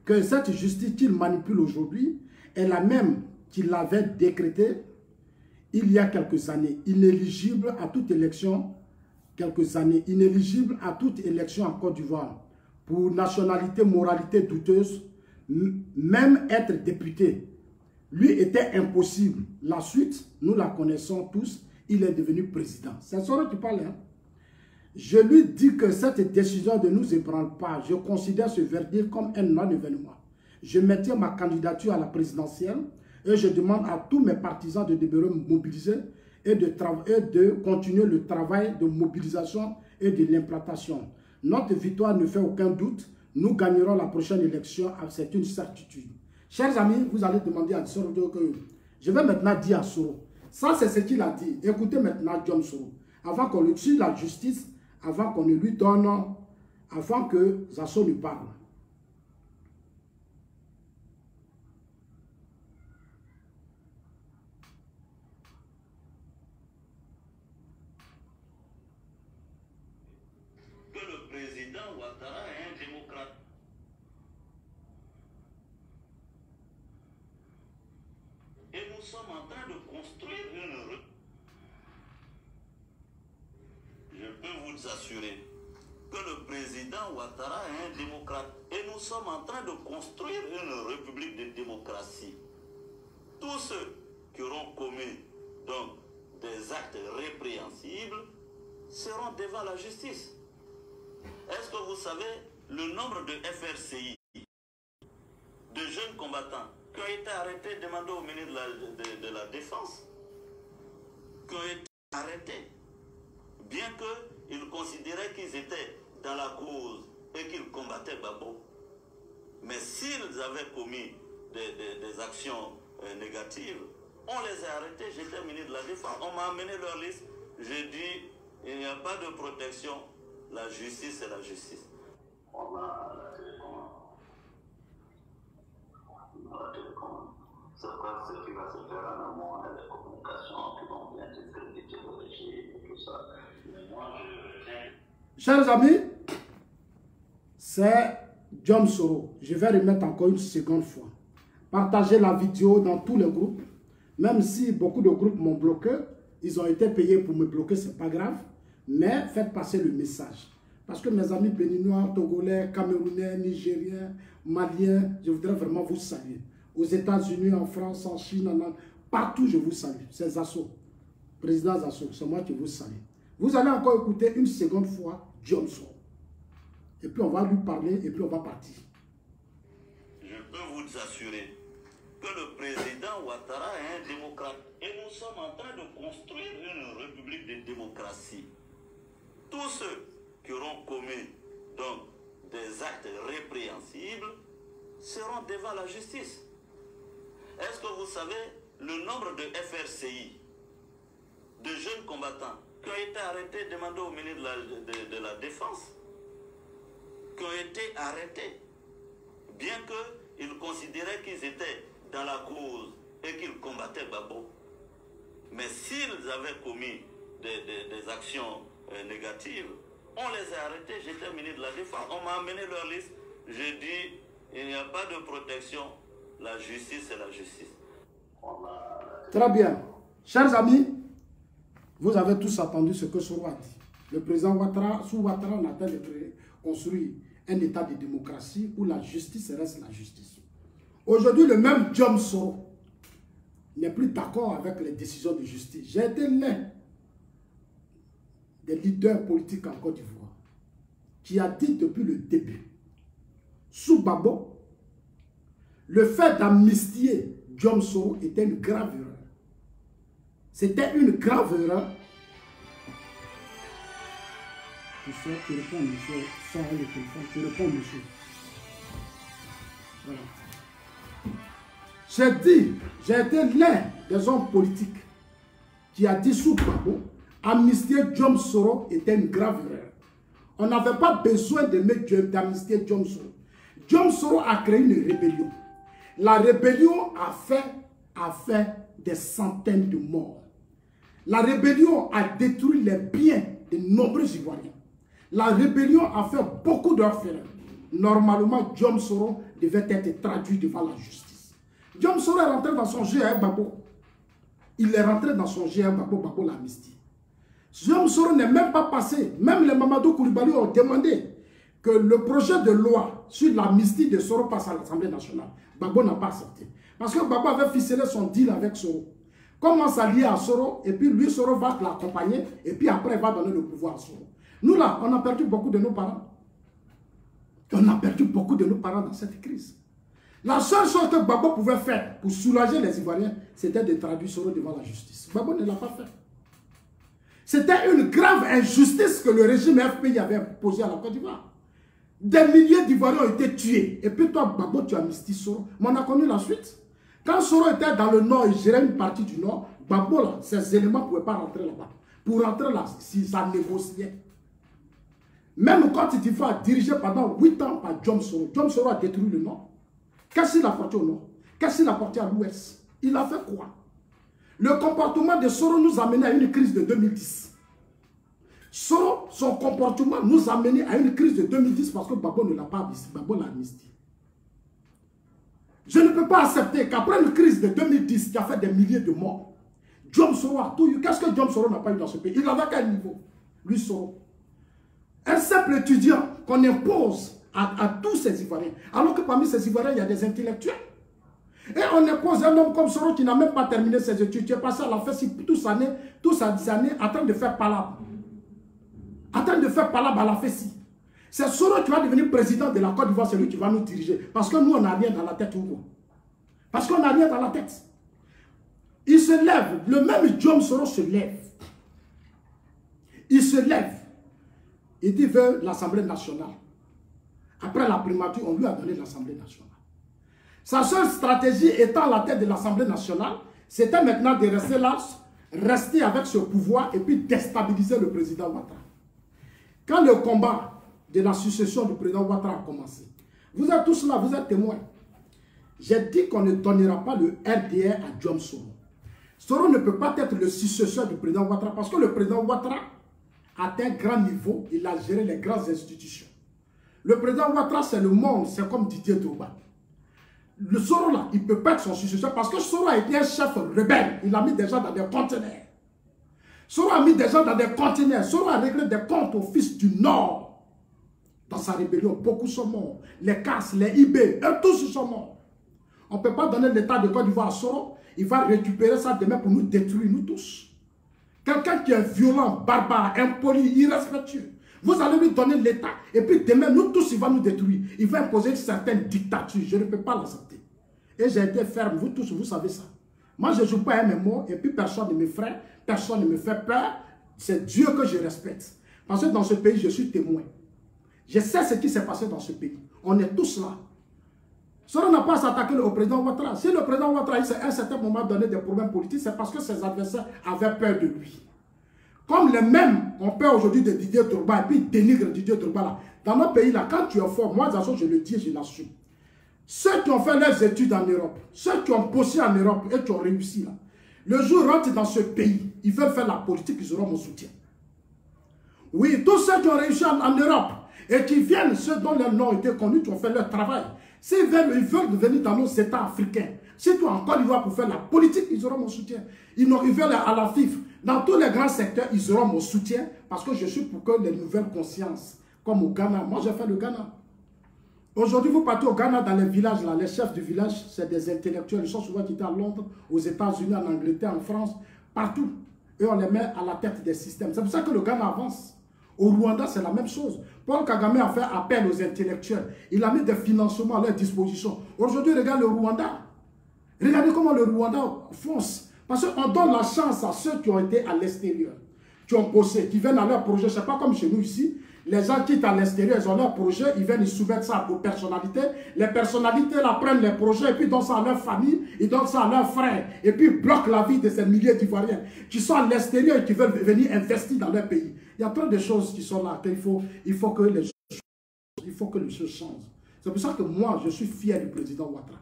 que cette justice qu'il manipule aujourd'hui est la même qu'il avait décrétée il y a quelques années, inéligible à toute élection, inéligible à toute élection en Côte d'Ivoire. Pour nationalité, moralité douteuse, même être député, lui était impossible. La suite, nous la connaissons tous, il est devenu président. C'est Soro qui parle. Hein? Je lui dis que cette décision ne nous ébranle pas. Je considère ce verdict comme un non-événement. Je maintiens ma candidature à la présidentielle et je demande à tous mes partisans de demeurer mobilisés et de continuer le travail de mobilisation et de l'implantation. Notre victoire ne fait aucun doute. Nous gagnerons la prochaine élection, c'est une certitude. Chers amis, vous allez demander à Soro que je vais maintenant dire à Soro. Ça, c'est ce qu'il a dit. Écoutez maintenant Diom Soro. Avant qu'on lui tue la justice, avant qu'on ne lui donne, avant que Zasso lui parle. Ouattara est un démocrate. Et nous sommes en train de construire une rue. Je peux vous assurer que le président Ouattara est un démocrate. Et nous sommes en train de construire une république de démocratie. Tous ceux qui auront commis donc des actes répréhensibles seront devant la justice. Est-ce que vous savez le nombre de FRCI, de jeunes combattants qui ont été arrêtés, demandés au ministre de la Défense, qui ont été arrêtés, bien qu'ils considéraient qu'ils étaient dans la cause et qu'ils combattaient Gbagbo. Mais s'ils avaient commis des actions négatives, on les a arrêtés. J'étais ministre de la Défense, on m'a amené leur liste. J'ai dit, il n'y a pas de protection. La justice, c'est la justice. On a la télécommande. C'est pas ce qui va se faire en amont avec les communications qui vont bien discréditer le régime et tout ça. Mais moi, Chers amis, c'est Jom Soro. Je vais remettre encore une seconde fois. Partagez la vidéo dans tous les groupes. Même si beaucoup de groupes m'ont bloqué, ils ont été payés pour me bloquer, ce n'est pas grave. Mais faites passer le message. Parce que mes amis béninois, togolais, camerounais, nigériens, maliens, je voudrais vraiment vous saluer. Aux États-Unis, en France, en Chine, en Allemagne, partout je vous salue. C'est Zasso, président Zasso, c'est moi qui vous salue. Vous allez encore écouter une seconde fois Jom Soro. Et puis on va lui parler et puis on va partir. Je peux vous assurer que le président Ouattara est un démocrate. Et nous sommes en train de construire une république de démocratie. Tous ceux qui auront commis donc des actes répréhensibles seront devant la justice. Est-ce que vous savez le nombre de FRCI, de jeunes combattants qui ont été arrêtés, demandés au ministre de la Défense, qui ont été arrêtés, bien qu'ils considéraient qu'ils étaient dans la cause et qu'ils combattaient Gbagbo. Mais s'ils avaient commis des actions négatives, on les a arrêtés. J'étais ministre de la Défense, on m'a amené leur liste. J'ai dit, il n'y a pas de protection, la justice c'est la justice. Très bien. Chers amis, vous avez tous entendu ce que Soro a dit. Le président Ouattara, sous Ouattara, on a construit un état de démocratie où la justice reste la justice. Aujourd'hui, le même Jom Soro n'est plus d'accord avec les décisions de justice. J'ai été l'un des leaders politiques en Côte d'Ivoire qui a dit depuis le début, sous Gbagbo, le fait d'amnistier Jom Soro était une grave erreur. C'était une grave erreur. Tu réponds, monsieur, sans le téléphone, tu réponds, monsieur. Voilà. J'ai été l'un des hommes politiques qui a dit sous Gbagbo, amnistier Jom Soro était une grave erreur. On n'avait pas besoin d'amnistier Jom Soro. Jom Soro a créé une rébellion. La rébellion a fait des centaines de morts. La rébellion a détruit les biens de nombreux Ivoiriens. La rébellion a fait beaucoup d'orphelins. Normalement, Jom Soro devait être traduit devant la justice. Jom Soro est rentré dans son jeu avec Gbagbo. Il est rentré dans son jeu avec Gbagbo, Gbagbo l'a amnistié. Jom Soro n'est même pas passé. Même les Mamadou Koulibaly ont demandé que le projet de loi sur l'amnistie de Soro passe à l'Assemblée nationale. Gbagbo n'a pas accepté. Parce que Gbagbo avait ficelé son deal avec Soro. Comment s'allier à Soro, et puis lui, Soro va l'accompagner, et puis après, il va donner le pouvoir à Soro. Nous, là, on a perdu beaucoup de nos parents. On a perdu beaucoup de nos parents dans cette crise. La seule chose que Gbagbo pouvait faire pour soulager les Ivoiriens, c'était de traduire Soro devant la justice. Gbagbo ne l'a pas fait. C'était une grave injustice que le régime FPI avait posée à la Côte d'Ivoire. Des milliers d'Ivoiriens ont été tués. Et puis toi, Gbagbo, tu amnisties Soro. Mais on a connu la suite. Quand Soro était dans le nord, il gérait une partie du nord, Gbagbo, là, ces éléments ne pouvaient pas rentrer là-bas. Pour rentrer là, si ça négociait. Même quand Côte d'Ivoire dirigé pendant 8 ans par Jom Soro a détruit le nord. Qu'est-ce qu'il a porté au nord? Qu'est-ce qu'il a porté à l'ouest? Il a fait quoi? Le comportement de Soro nous a mené à une crise de 2010. Soro, son comportement nous a mené à une crise de 2010 parce que Gbagbo ne l'a pas amnistié. Gbagbo l'a amnistié. Je ne peux pas accepter qu'après une crise de 2010 qui a fait des milliers de morts, Jom Soro a tout eu. Qu'est-ce que Jom Soro n'a pas eu dans ce pays? Il avait quel niveau? Lui, Soro. Un simple étudiant qu'on impose à tous ces Ivoiriens. Alors que parmi ces Ivoiriens, il y a des intellectuels. Et on impose un homme comme Soro qui n'a même pas terminé ses études. Tu es passé à la fête toute sa année en train de faire palabre. En train de faire palabre à la FESI. C'est Soro qui va devenir président de la Côte d'Ivoire, c'est lui qui va nous diriger. Parce que nous, on n'a rien dans la tête ou quoi. Parce qu'on n'a rien dans la tête. Il se lève, le même Jom Soro se lève. Il se lève. Il dit veut l'Assemblée nationale. Après la primature, on lui a donné l'Assemblée nationale. Sa seule stratégie étant à la tête de l'Assemblée nationale, c'était maintenant de rester là, rester avec ce pouvoir et puis déstabiliser le président Ouattara. Quand le combat de la succession du président Ouattara a commencé, vous êtes tous là, vous êtes témoins. J'ai dit qu'on ne donnera pas le RDR à Jom Soro. Soro ne peut pas être le successeur du président Ouattara parce que le président Ouattara atteint un grand niveau, il a géré les grandes institutions. Le président Ouattara, c'est le monde, c'est comme Didier Drogba. Le Soro là, il ne peut pas être son successeur parce que Soro a été un chef rebelle. Il a mis des gens dans des conteneurs. Soro a mis des gens dans des conteneurs. Soro a réglé des comptes aux fils du Nord. Dans sa rébellion, beaucoup sont morts. Les CAS, les IB, eux tous ils sont morts. On ne peut pas donner l'état de Côte d'Ivoire à Soro. Il va récupérer ça demain pour nous détruire, nous tous. Quelqu'un qui est violent, barbare, impoli, irrespectueux. Vous allez lui donner l'état. Et puis demain, nous tous, il va nous détruire. Il va imposer une certaine dictature. Je ne peux pas l'accepter. Et j'ai été ferme. Vous tous, vous savez ça. Moi, je ne joue pas à MMO. Et puis personne ne me frappe. Personne ne me fait peur. C'est Dieu que je respecte. Parce que dans ce pays, je suis témoin. Je sais ce qui s'est passé dans ce pays. On est tous là. Soro n'a pas à s'attaquer au président Ouattara. Si le président Ouattara a à un certain moment donné des problèmes politiques, c'est parce que ses adversaires avaient peur de lui. Comme les mêmes ont peur aujourd'hui de Didier Drogba et puis dénigrent Didier Drogba là. Dans nos pays là, quand tu es fort, moi je le dis et je l'assume. Ceux qui ont fait leurs études en Europe, ceux qui ont bossé en Europe et qui ont réussi là, le jour où ils rentrent dans ce pays, ils veulent faire la politique, ils auront mon soutien. Oui, tous ceux qui ont réussi en Europe et qui viennent, ceux dont leurs noms étaient connus, qui ont fait leur travail, s'ils veulent, ils veulent venir dans nos États africains, si toi en Côte d'Ivoire pour faire la politique, ils auront mon soutien. Ils veulent à la FIF. Dans tous les grands secteurs, ils auront mon soutien parce que je suis pour que les nouvelles consciences, comme au Ghana, moi j'ai fait le Ghana. Aujourd'hui, vous partez au Ghana, dans les villages, là, les chefs du village, c'est des intellectuels. Ils sont souvent quittés à Londres, aux États-Unis, en Angleterre, en France, partout. Et on les met à la tête des systèmes. C'est pour ça que le Ghana avance. Au Rwanda, c'est la même chose. Paul Kagame a fait appel aux intellectuels. Il a mis des financements à leur disposition. Aujourd'hui, regarde le Rwanda. Regardez comment le Rwanda fonce. Parce qu'on donne la chance à ceux qui ont été à l'extérieur, qui ont bossé, qui viennent à leur projet. Ce n'est pas comme chez nous ici. Les gens quittent à l'extérieur, ils ont leur projet, ils viennent, ils soumettent ça aux personnalités. Les personnalités là prennent les projets et puis donnent ça à leur famille, ils donnent ça à leurs frères. Et puis ils bloquent la vie de ces milliers d'Ivoiriens qui sont à l'extérieur et qui veulent venir investir dans leur pays. Il y a trop de choses qui sont là, il faut que les choses changent. C'est pour ça que moi, je suis fier du président Ouattara.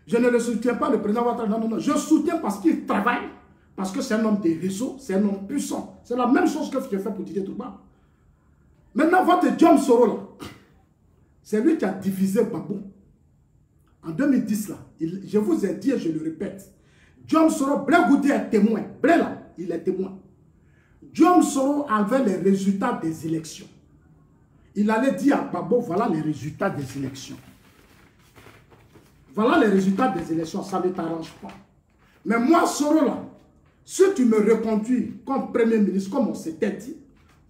Je ne le soutiens pas, le président Ouattara, non, non, non. Je soutiens parce qu'il travaille, parce que c'est un homme des réseaux, c'est un homme puissant. C'est la même chose que je fais pour Didier Drogba. Maintenant, votre Diom Soro, là, c'est lui qui a divisé Gbagbo. En 2010, là, je vous ai dit et je le répète, Diom Soro, Blé Goudé est témoin. Blé, là, il est témoin. Diom Soro avait les résultats des élections. Il allait dire à Gbagbo, voilà les résultats des élections. Voilà les résultats des élections, ça ne t'arrange pas. Mais moi, Soro, là, si tu me reconduis comme Premier ministre, comme on s'était dit,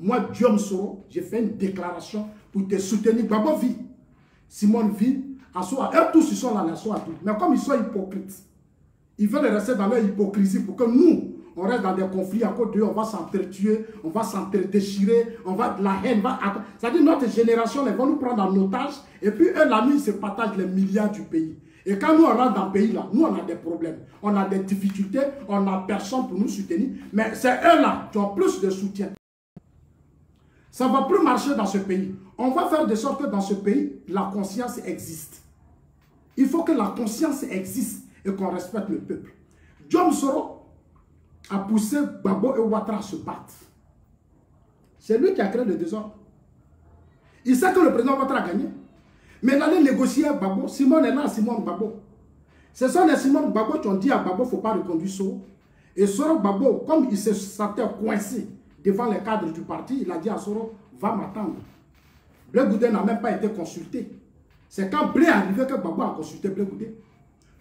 moi, Diom Soro, j'ai fait une déclaration pour te soutenir. Gbagbo vit, Simone vit, Assoa, eux tous ils sont là, Assoa tout. Mais comme ils sont hypocrites, ils veulent rester dans leur hypocrisie pour que nous, on reste dans des conflits à cause d'eux, on va s'entretuer, on va s'entre-déchirer, on va de la haine. C'est-à-dire notre génération, ils vont nous prendre en otage et puis eux, la nuit, ils se partagent les milliards du pays. Et quand nous, on rentre dans le pays, là, nous, on a des problèmes. On a des difficultés, on n'a personne pour nous soutenir. Mais c'est eux-là qui ont plus de soutien. Ça ne va plus marcher dans ce pays. On va faire de sorte que dans ce pays, la conscience existe. Il faut que la conscience existe et qu'on respecte le peuple. Diom Soro a poussé Gbagbo et Ouattara à se battre. C'est lui qui a créé le désordre. Il sait que le président Ouattara a gagné. Mais il allait négocier avec Gbagbo. Simone est là, Simone Gbagbo. Ce sont les Simone Gbagbo qui ont dit à Gbagbo, il ne faut pas reconduire Soro. Et Soro Gbagbo, comme il se sentait coincé devant les cadres du parti, il a dit à Soro, va m'attendre. Blé Goudé n'a même pas été consulté. C'est quand Blé est arrivé que Gbagbo a consulté Blé Goudé.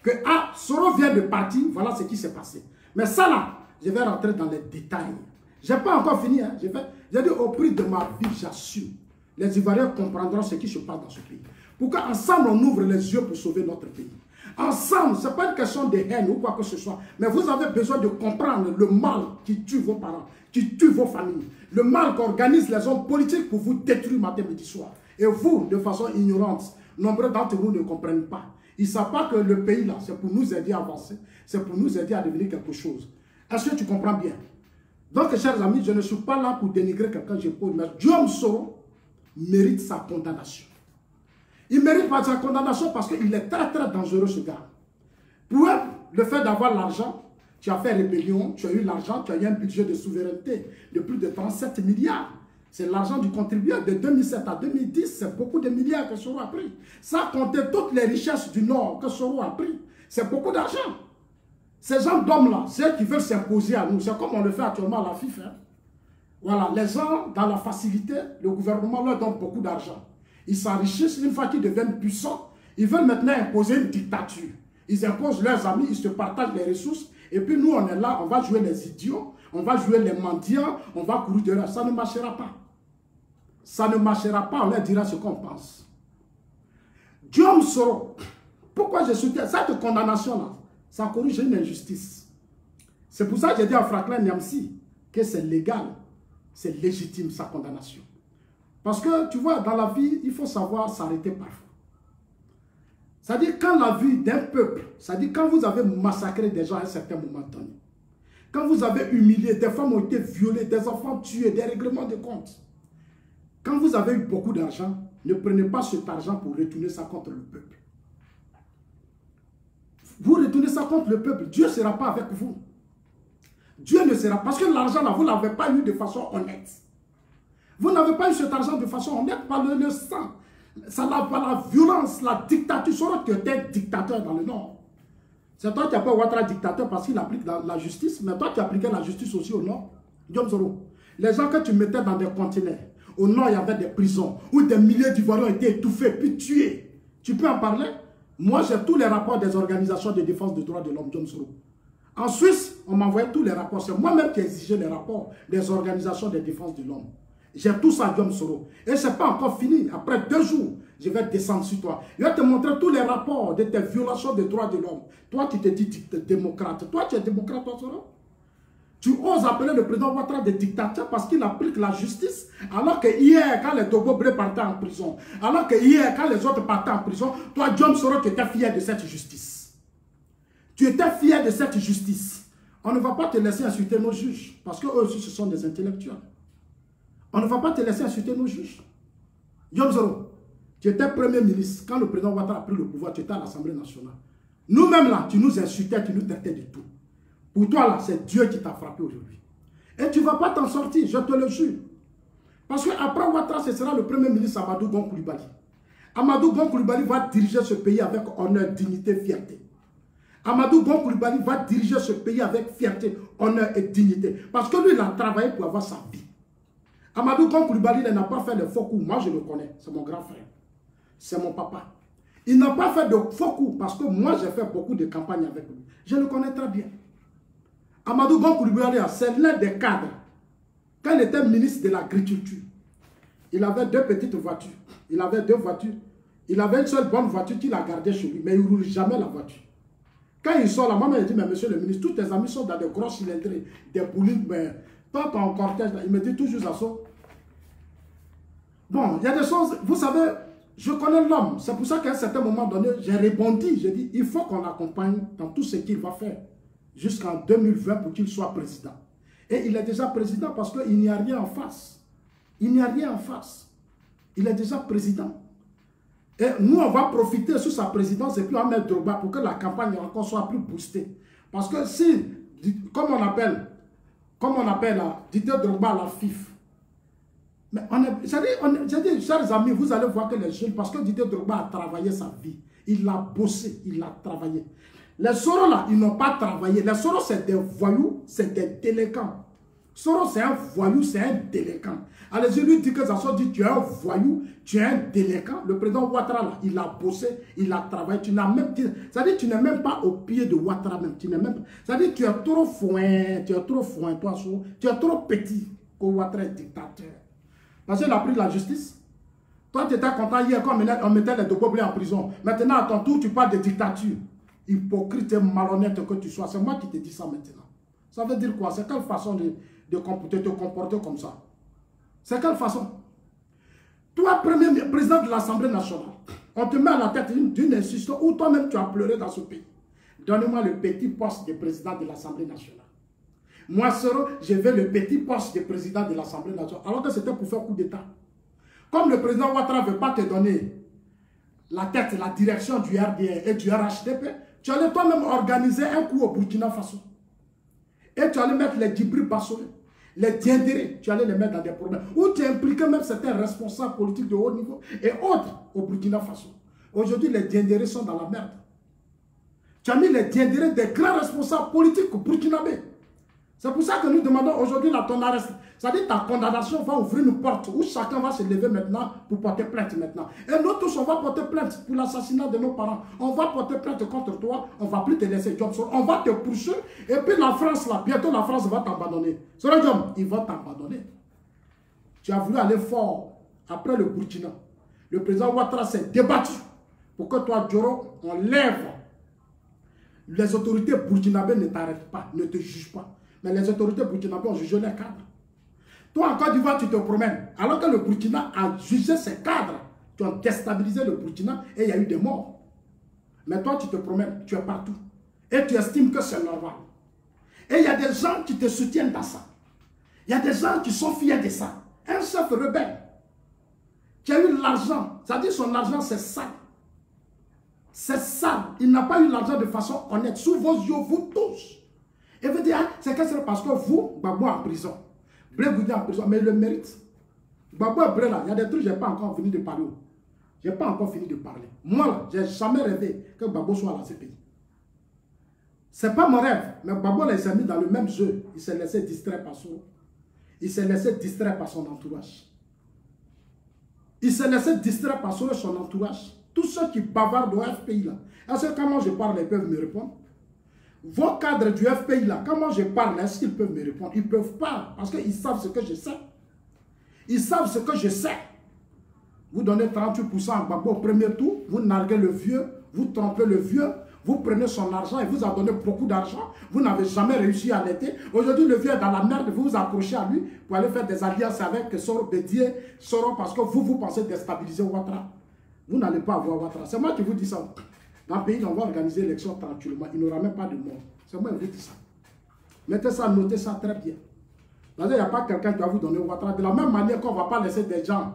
Que Soro vient de partir, voilà ce qui s'est passé. Mais ça là, je vais rentrer dans les détails. Je n'ai pas encore fini. Hein. J'ai dit au prix de ma vie, j'assume. Les Ivoiriens comprendront ce qui se passe dans ce pays. Pour qu'ensemble on ouvre les yeux pour sauver notre pays. Ensemble, ce n'est pas une question de haine ou quoi que ce soit. Mais vous avez besoin de comprendre le mal qui tue vos parents, qui tue vos familles. Le mal qu'organisent les hommes politiques pour vous détruire matin, midi, soir. Et vous, de façon ignorante, nombreux d'entre vous ne comprennent pas. Ils ne savent pas que le pays là, c'est pour nous aider à avancer. C'est pour nous aider à devenir quelque chose. Est-ce que tu comprends bien? Donc, chers amis, je ne suis pas là pour dénigrer quelqu'un, je pose. Mais Diom Soro mérite sa condamnation. Il mérite pas sa condamnation parce qu'il est très très dangereux ce gars. Pour le fait d'avoir l'argent, Tu as fait rébellion, tu as eu l'argent, tu as eu un budget de souveraineté de plus de 37 milliards. C'est l'argent du contribuable de 2007 à 2010, c'est beaucoup de milliards que Soro a pris. Ça comptait toutes les richesses du Nord que Soro a pris. C'est beaucoup d'argent. Ces gens d'hommes-là, c'est eux qui veulent s'imposer à nous. C'est comme on le fait actuellement à la FIFA. Hein. Voilà, les gens, dans la facilité, le gouvernement leur donne beaucoup d'argent. Ils s'enrichissent, une fois qu'ils deviennent puissants, ils veulent maintenant imposer une dictature. Ils imposent leurs amis, ils se partagent les ressources. Et puis nous, on est là, on va jouer les idiots, on va jouer les mendiants, on va courir de là. Ça ne marchera pas. Ça ne marchera pas, on leur dira ce qu'on pense. Guillaume Soro, pourquoi je soutiens cette condamnation-là? Ça corrige une injustice. C'est pour ça que j'ai dit à Franklin Nyamsi que c'est légal, c'est légitime sa condamnation. Parce que tu vois, dans la vie, il faut savoir s'arrêter parfois. C'est-à-dire quand la vie d'un peuple, c'est-à-dire quand vous avez massacré des gens à un certain moment donné, quand vous avez humilié, des femmes ont été violées, des enfants tués, des règlements de compte. Quand vous avez eu beaucoup d'argent, ne prenez pas cet argent pour retourner ça contre le peuple. Vous retournez ça contre le peuple, Dieu ne sera pas avec vous. Dieu ne sera pas, parce que l'argent là, vous ne l'avez pas eu de façon honnête. Vous n'avez pas eu cet argent de façon honnête par le sang. Ça par la violence, la dictature. Soro, tu étais dictateur dans le Nord. C'est toi qui as pas Ouattara dictateur parce qu'il applique la justice, mais toi qui appliquais la justice aussi au Nord. Guillaume Soro, les gens que tu mettais dans des conteneurs, au Nord il y avait des prisons où des milliers d'Ivoiriens ont été étouffés puis tués. Tu peux en parler? Moi j'ai tous les rapports des organisations de défense des droits de l'homme, Guillaume Soro. En Suisse, on m'envoyait tous les rapports. C'est moi-même qui exigeais les rapports des organisations de défense de l'homme. J'ai tout ça, Guillaume Soro. Et ce n'est pas encore fini. Après 2 jours, je vais descendre sur toi. Je vais te montrer tous les rapports de tes violations des droits de l'homme. Toi, tu te dis démocrate. Toi, tu es démocrate, toi, Soro? Tu oses appeler le président Ouattara de dictateur parce qu'il applique la justice, alors que hier, quand les Togo-Bré partaient en prison, alors que hier, quand les autres partaient en prison, toi, Guillaume Soro, tu étais fier de cette justice. Tu étais fier de cette justice. On ne va pas te laisser insulter nos juges, parce qu'eux aussi, ce sont des intellectuels. On ne va pas te laisser insulter nos juges. Guillaume Soro, tu étais premier ministre. Quand le président Ouattara a pris le pouvoir, tu étais à l'Assemblée nationale. Nous-mêmes là, tu nous insultais, tu nous traitais de tout. Pour toi là, c'est Dieu qui t'a frappé aujourd'hui. Et tu ne vas pas t'en sortir, je te le jure. Parce qu'après Ouattara, ce sera le premier ministre Amadou Gon Coulibaly. Amadou Gon Coulibaly va diriger ce pays avec honneur, dignité, fierté. Amadou Gon Coulibaly va diriger ce pays avec fierté, honneur et dignité. Parce que lui, il a travaillé pour avoir sa vie. Amadou Gon Coulibaly n'a pas fait de faux coups. Moi, je le connais. C'est mon grand frère. C'est mon papa. Il n'a pas fait de faux coups parce que moi, j'ai fait beaucoup de campagnes avec lui. Je le connais très bien. Amadou Gon Coulibaly, c'est l'un des cadres. Quand il était ministre de l'Agriculture, il avait 2 petites voitures. Il avait 2 voitures. Il avait une seule bonne voiture qu'il a gardée chez lui, mais il ne roule jamais la voiture. Quand il sort là, maman il dit, mais monsieur le ministre, tous tes amis sont dans des gros cylindrés, des bouliques, mais toi, ton cortège, il me dit toujours ça. Bon, il y a des choses, vous savez, je connais l'homme. C'est pour ça qu'à un certain moment donné, j'ai rebondi. J'ai dit, il faut qu'on l'accompagne dans tout ce qu'il va faire jusqu'en 2020 pour qu'il soit président. Et il est déjà président parce qu'il n'y a rien en face. Il n'y a rien en face. Il est déjà président. Et nous, on va profiter sur sa présidence et puis on va mettre Drogba pour que la campagne encore soit plus boostée. Parce que si, comme on appelle Didier Drogba la FIF, mais j'ai dit, chers amis, vous allez voir que les jeunes, parce que Didier Drogba a travaillé sa vie, il a bossé, il a travaillé. Les Soro là, ils n'ont pas travaillé. Les Soro, c'est des voyous, c'est des délinquants. Soro, c'est un voyou, c'est un délinquant. Allez, je lui dis que ça soit dit, tu es un voyou, tu es un délinquant. Le président Ouattara, là, il a bossé, il a travaillé. Tu n'as même, c'est-à-dire tu n'es même pas au pied de Ouattara même. Tu n'es même, c'est-à-dire tu es trop foin, toi, Soro. Tu es trop petit pour Ouattara est dictateur. Parce qu'il a pris la justice. Toi, tu étais content hier quand on mettait les Togo-Bré en prison. Maintenant, à ton tour, tu parles de dictature. Hypocrite et malhonnête que tu sois. C'est moi qui te dis ça maintenant. Ça veut dire quoi? C'est quelle façon de te comporter comme ça? C'est quelle façon? Toi, président de l'Assemblée nationale, on te met à la tête d'une institution où toi-même tu as pleuré dans ce pays. Donne-moi le petit poste de président de l'Assemblée nationale. Moi, Soro, je veux le petit poste de président de l'Assemblée nationale, alors que c'était pour faire coup d'État. Comme le président Ouattara ne veut pas te donner la tête, la direction du RDR et du RHDP, tu allais toi-même organiser un coup au Burkina Faso. Et tu allais mettre les Djibril Bassolé, les Diendéré, tu allais les mettre dans des problèmes. Ou tu impliquais même certains responsables politiques de haut niveau et autres au Burkina Faso. Aujourd'hui, les Diendéré sont dans la merde. Tu as mis les Diendéré des grands responsables politiques burkinabés. C'est pour ça que nous demandons aujourd'hui ton arrest. C'est-à-dire ta condamnation va ouvrir une porte où chacun va se lever maintenant pour porter plainte maintenant. Et nous tous, on va porter plainte pour l'assassinat de nos parents. On va porter plainte contre toi. On ne va plus te laisser job. On va te poursuivre. Et puis la France, là, bientôt la France va t'abandonner. C'est le job, ils vont t'abandonner. Tu as voulu aller fort après le Burkina. Le président Ouattara s'est débattu pour que toi, Dioro, on lève. Les autorités burkinabées ne t'arrêtent pas, ne te jugent pas. Mais les autorités burkinabées ont jugé les cadres. Toi, en Côte d'Ivoire, tu te promènes. Alors que le Burkina a jugé ses cadres, tu as déstabilisé le Burkina et il y a eu des morts. Mais toi, tu te promènes, tu es partout. Et tu estimes que c'est normal. Et il y a des gens qui te soutiennent dans ça. Il y a des gens qui sont fiers de ça. Un chef rebelle qui a eu l'argent, c'est-à-dire son argent, c'est sale. C'est sale. Il n'a pas eu l'argent de façon honnête. Sous vos yeux, vous tous. Et vous dites, ah, c'est parce que vous, Gbagbo en prison. Blé Goudé en prison, mais il le mérite. Gbagbo et Blé là, il y a des trucs que je n'ai pas encore fini de parler. Je n'ai pas encore fini de parler. Moi là, je n'ai jamais rêvé que Gbagbo soit à la CPI. Ce n'est pas mon rêve, mais Gbagbo là, il s'est mis dans le même jeu. Il s'est laissé distraire par son. Il s'est laissé distraire par son entourage. Il s'est laissé distraire par son entourage. Tous ceux qui bavardent au FPI là. Est-ce que quand moi je parle, ils peuvent me répondre? Vos cadres du FPI là, quand moi je parle, est-ce qu'ils peuvent me répondre? Ils ne peuvent pas, parce qu'ils savent ce que je sais. Ils savent ce que je sais. Vous donnez 38% à Gbagbo au premier tour, vous narguez le vieux, vous trompez le vieux, vous prenez son argent et vous en donnez beaucoup d'argent. Vous n'avez jamais réussi à l'été. Aujourd'hui, le vieux est dans la merde, vous vous accrochez à lui pour aller faire des alliances avec Soro Bédié, Soro, parce que vous pensez déstabiliser Ouattara. Vous n'allez pas avoir Ouattara. C'est moi qui vous dis ça. Dans le pays, on va organiser l'élection tranquillement. Il n'y aura même pas de mort. C'est moi qui vous dis ça. Mettez ça, notez ça très bien. Il n'y a pas quelqu'un qui va vous donner Ouattara. De la même manière qu'on ne va pas laisser des gens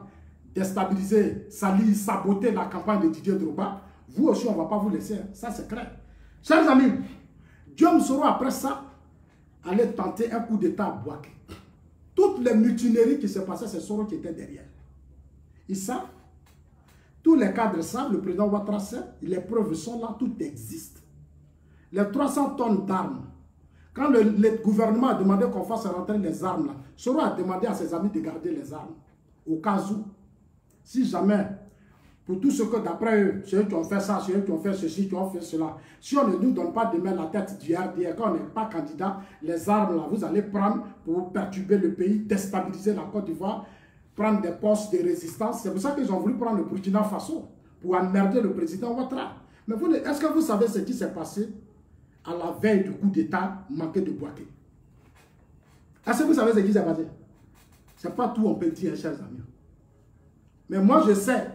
déstabiliser, salir, saboter la campagne de Didier Drogba, vous aussi, on ne va pas vous laisser. Ça, c'est clair. Chers amis, Guillaume Soro, après ça, allait tenter un coup d'État à Bouaké. Toutes les mutineries qui se passaient, c'est Soro qui était derrière. Ils savent. Tous les cadres savent, le président Ouattara sait, les preuves sont là, tout existe. Les 300 tonnes d'armes, quand le gouvernement a demandé qu'on fasse rentrer les armes, là, Soro a demandé à ses amis de garder les armes, au cas où, si jamais, pour tout ce que d'après eux, ceux qui ont fait ça, ceux qui ont fait ceci, qui ont fait cela, si on ne nous donne pas demain la tête du RDR, quand on n'est pas candidat, les armes là, vous allez prendre pour perturber le pays, déstabiliser la Côte d'Ivoire, prendre des postes de résistance. C'est pour ça qu'ils ont voulu prendre le Burkina Faso pour emmerder le président Ouattara. Mais est-ce que vous savez ce qui s'est passé à la veille du coup d'État manqué de Bouaké? Est-ce que vous savez ce qui s'est passé? Ce n'est pas tout on peut dire, chers amis. Mais moi, je sais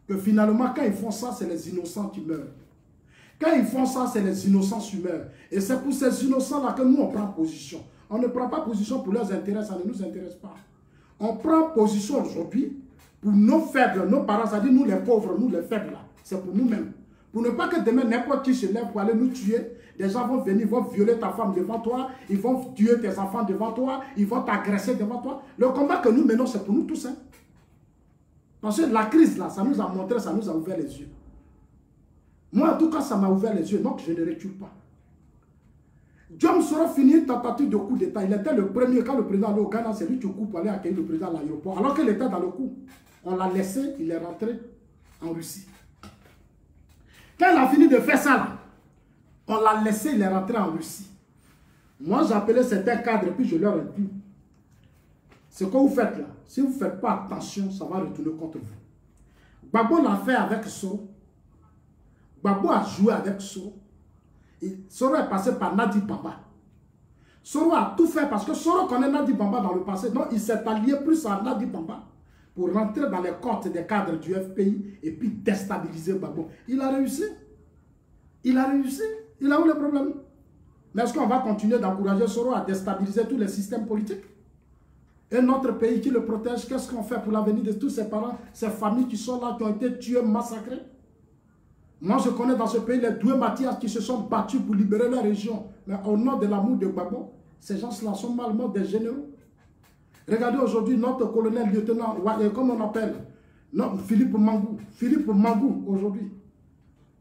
que finalement, quand ils font ça, c'est les innocents qui meurent. Quand ils font ça, c'est les innocents qui meurent. Et c'est pour ces innocents-là que nous, on prend position. On ne prend pas position pour leurs intérêts, ça ne nous intéresse pas. On prend position aujourd'hui pour nos faibles, nos parents, c'est-à-dire nous les pauvres, nous les faibles là. C'est pour nous-mêmes. Pour ne pas que demain, n'importe qui se lève pour aller nous tuer. Des gens vont venir, vont violer ta femme devant toi, ils vont tuer tes enfants devant toi, ils vont t'agresser devant toi. Le combat que nous menons, c'est pour nous tous. Hein. Parce que la crise là, ça nous a montré, ça nous a ouvert les yeux. Moi, en tout cas, ça m'a ouvert les yeux, donc je ne recule pas. Guillaume Soro finit une tentative de coup d'État. Il était le premier, quand le président allait au Ghana, c'est lui qui coupe pour aller accueillir le président à l'aéroport. Alors qu'il était dans le coup, on l'a laissé, il est rentré en Russie. Quand il a fini de faire ça, là, on l'a laissé, il est rentré en Russie. Moi, j'appelais certains cadres, puis je leur ai dit, ce que vous faites là, si vous ne faites pas attention, ça va retourner contre vous. Gbagbo l'a fait avec Soro. Gbagbo a joué avec Soro. Soro est passé par Nadi Bamba. Soro a tout fait parce que Soro connaît Nadi Bamba dans le passé. Donc il s'est allié plus à Nadi Bamba pour rentrer dans les côtes des cadres du FPI et puis déstabiliser Gbagbo. Il a réussi. Il a réussi. Il a eu le problème. Mais est-ce qu'on va continuer d'encourager Soro à déstabiliser tous les systèmes politiques? Et notre pays qui le protège, qu'est-ce qu'on fait pour l'avenir de tous ses parents, ses familles qui sont là, qui ont été tuées, massacrées? Moi, je connais dans ce pays les Doué Mathias qui se sont battus pour libérer leur région. Mais au nom de l'amour de Gbagbo, Ces gens-là sont mal morts des généraux. Regardez aujourd'hui notre colonel lieutenant, comme on appelle, non, Philippe Mangou. Philippe Mangou aujourd'hui.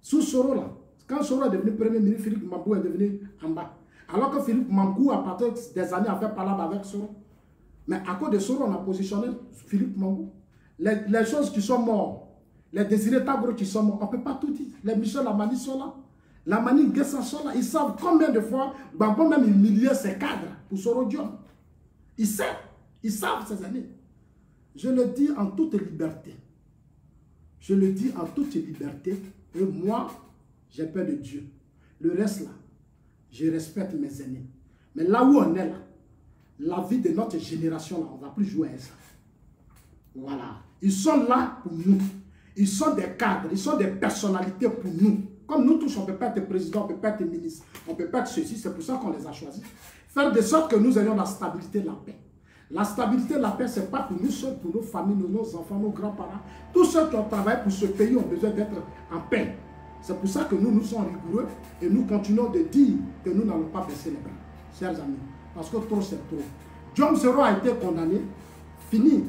Sous Soro là. Quand Soro est devenu premier ministre, Philippe Mangou est devenu en bas. Alors que Philippe Mangou, à partir des années, a fait palabre avec Soro. Mais à cause de Soro, on a positionné Philippe Mangou. Les choses qui sont mortes, les Désiré Tagro qui sont morts, on ne peut pas tout dire. Les Michel Lamani sont là. Lamani Guessa sont là. Ils savent combien de fois Gbagbo même humiliait ses cadres pour Soro Diom. Ils savent ces années. Je le dis en toute liberté. Je le dis en toute liberté. Et moi, j'ai peur de Dieu. Le reste là, je respecte mes aînés. Mais là où on est là, la vie de notre génération là, on ne va plus jouer à ça. Voilà. Ils sont là pour nous. Ils sont des cadres, ils sont des personnalités pour nous. Comme nous tous, on ne peut pas être président, on ne peut pas être ministre, on ne peut pas être ceci. C'est pour ça qu'on les a choisis. Faire de sorte que nous ayons la stabilité, la paix. La stabilité, la paix, ce n'est pas pour nous seuls, pour nos familles, nos enfants, nos grands-parents. Tous ceux qui ont travaillé pour ce pays ont besoin d'être en paix. C'est pour ça que nous sommes rigoureux et nous continuons de dire que nous n'allons pas baisser les bras, chers amis. Parce que trop, c'est trop. Diom Soro a été condamné. Fini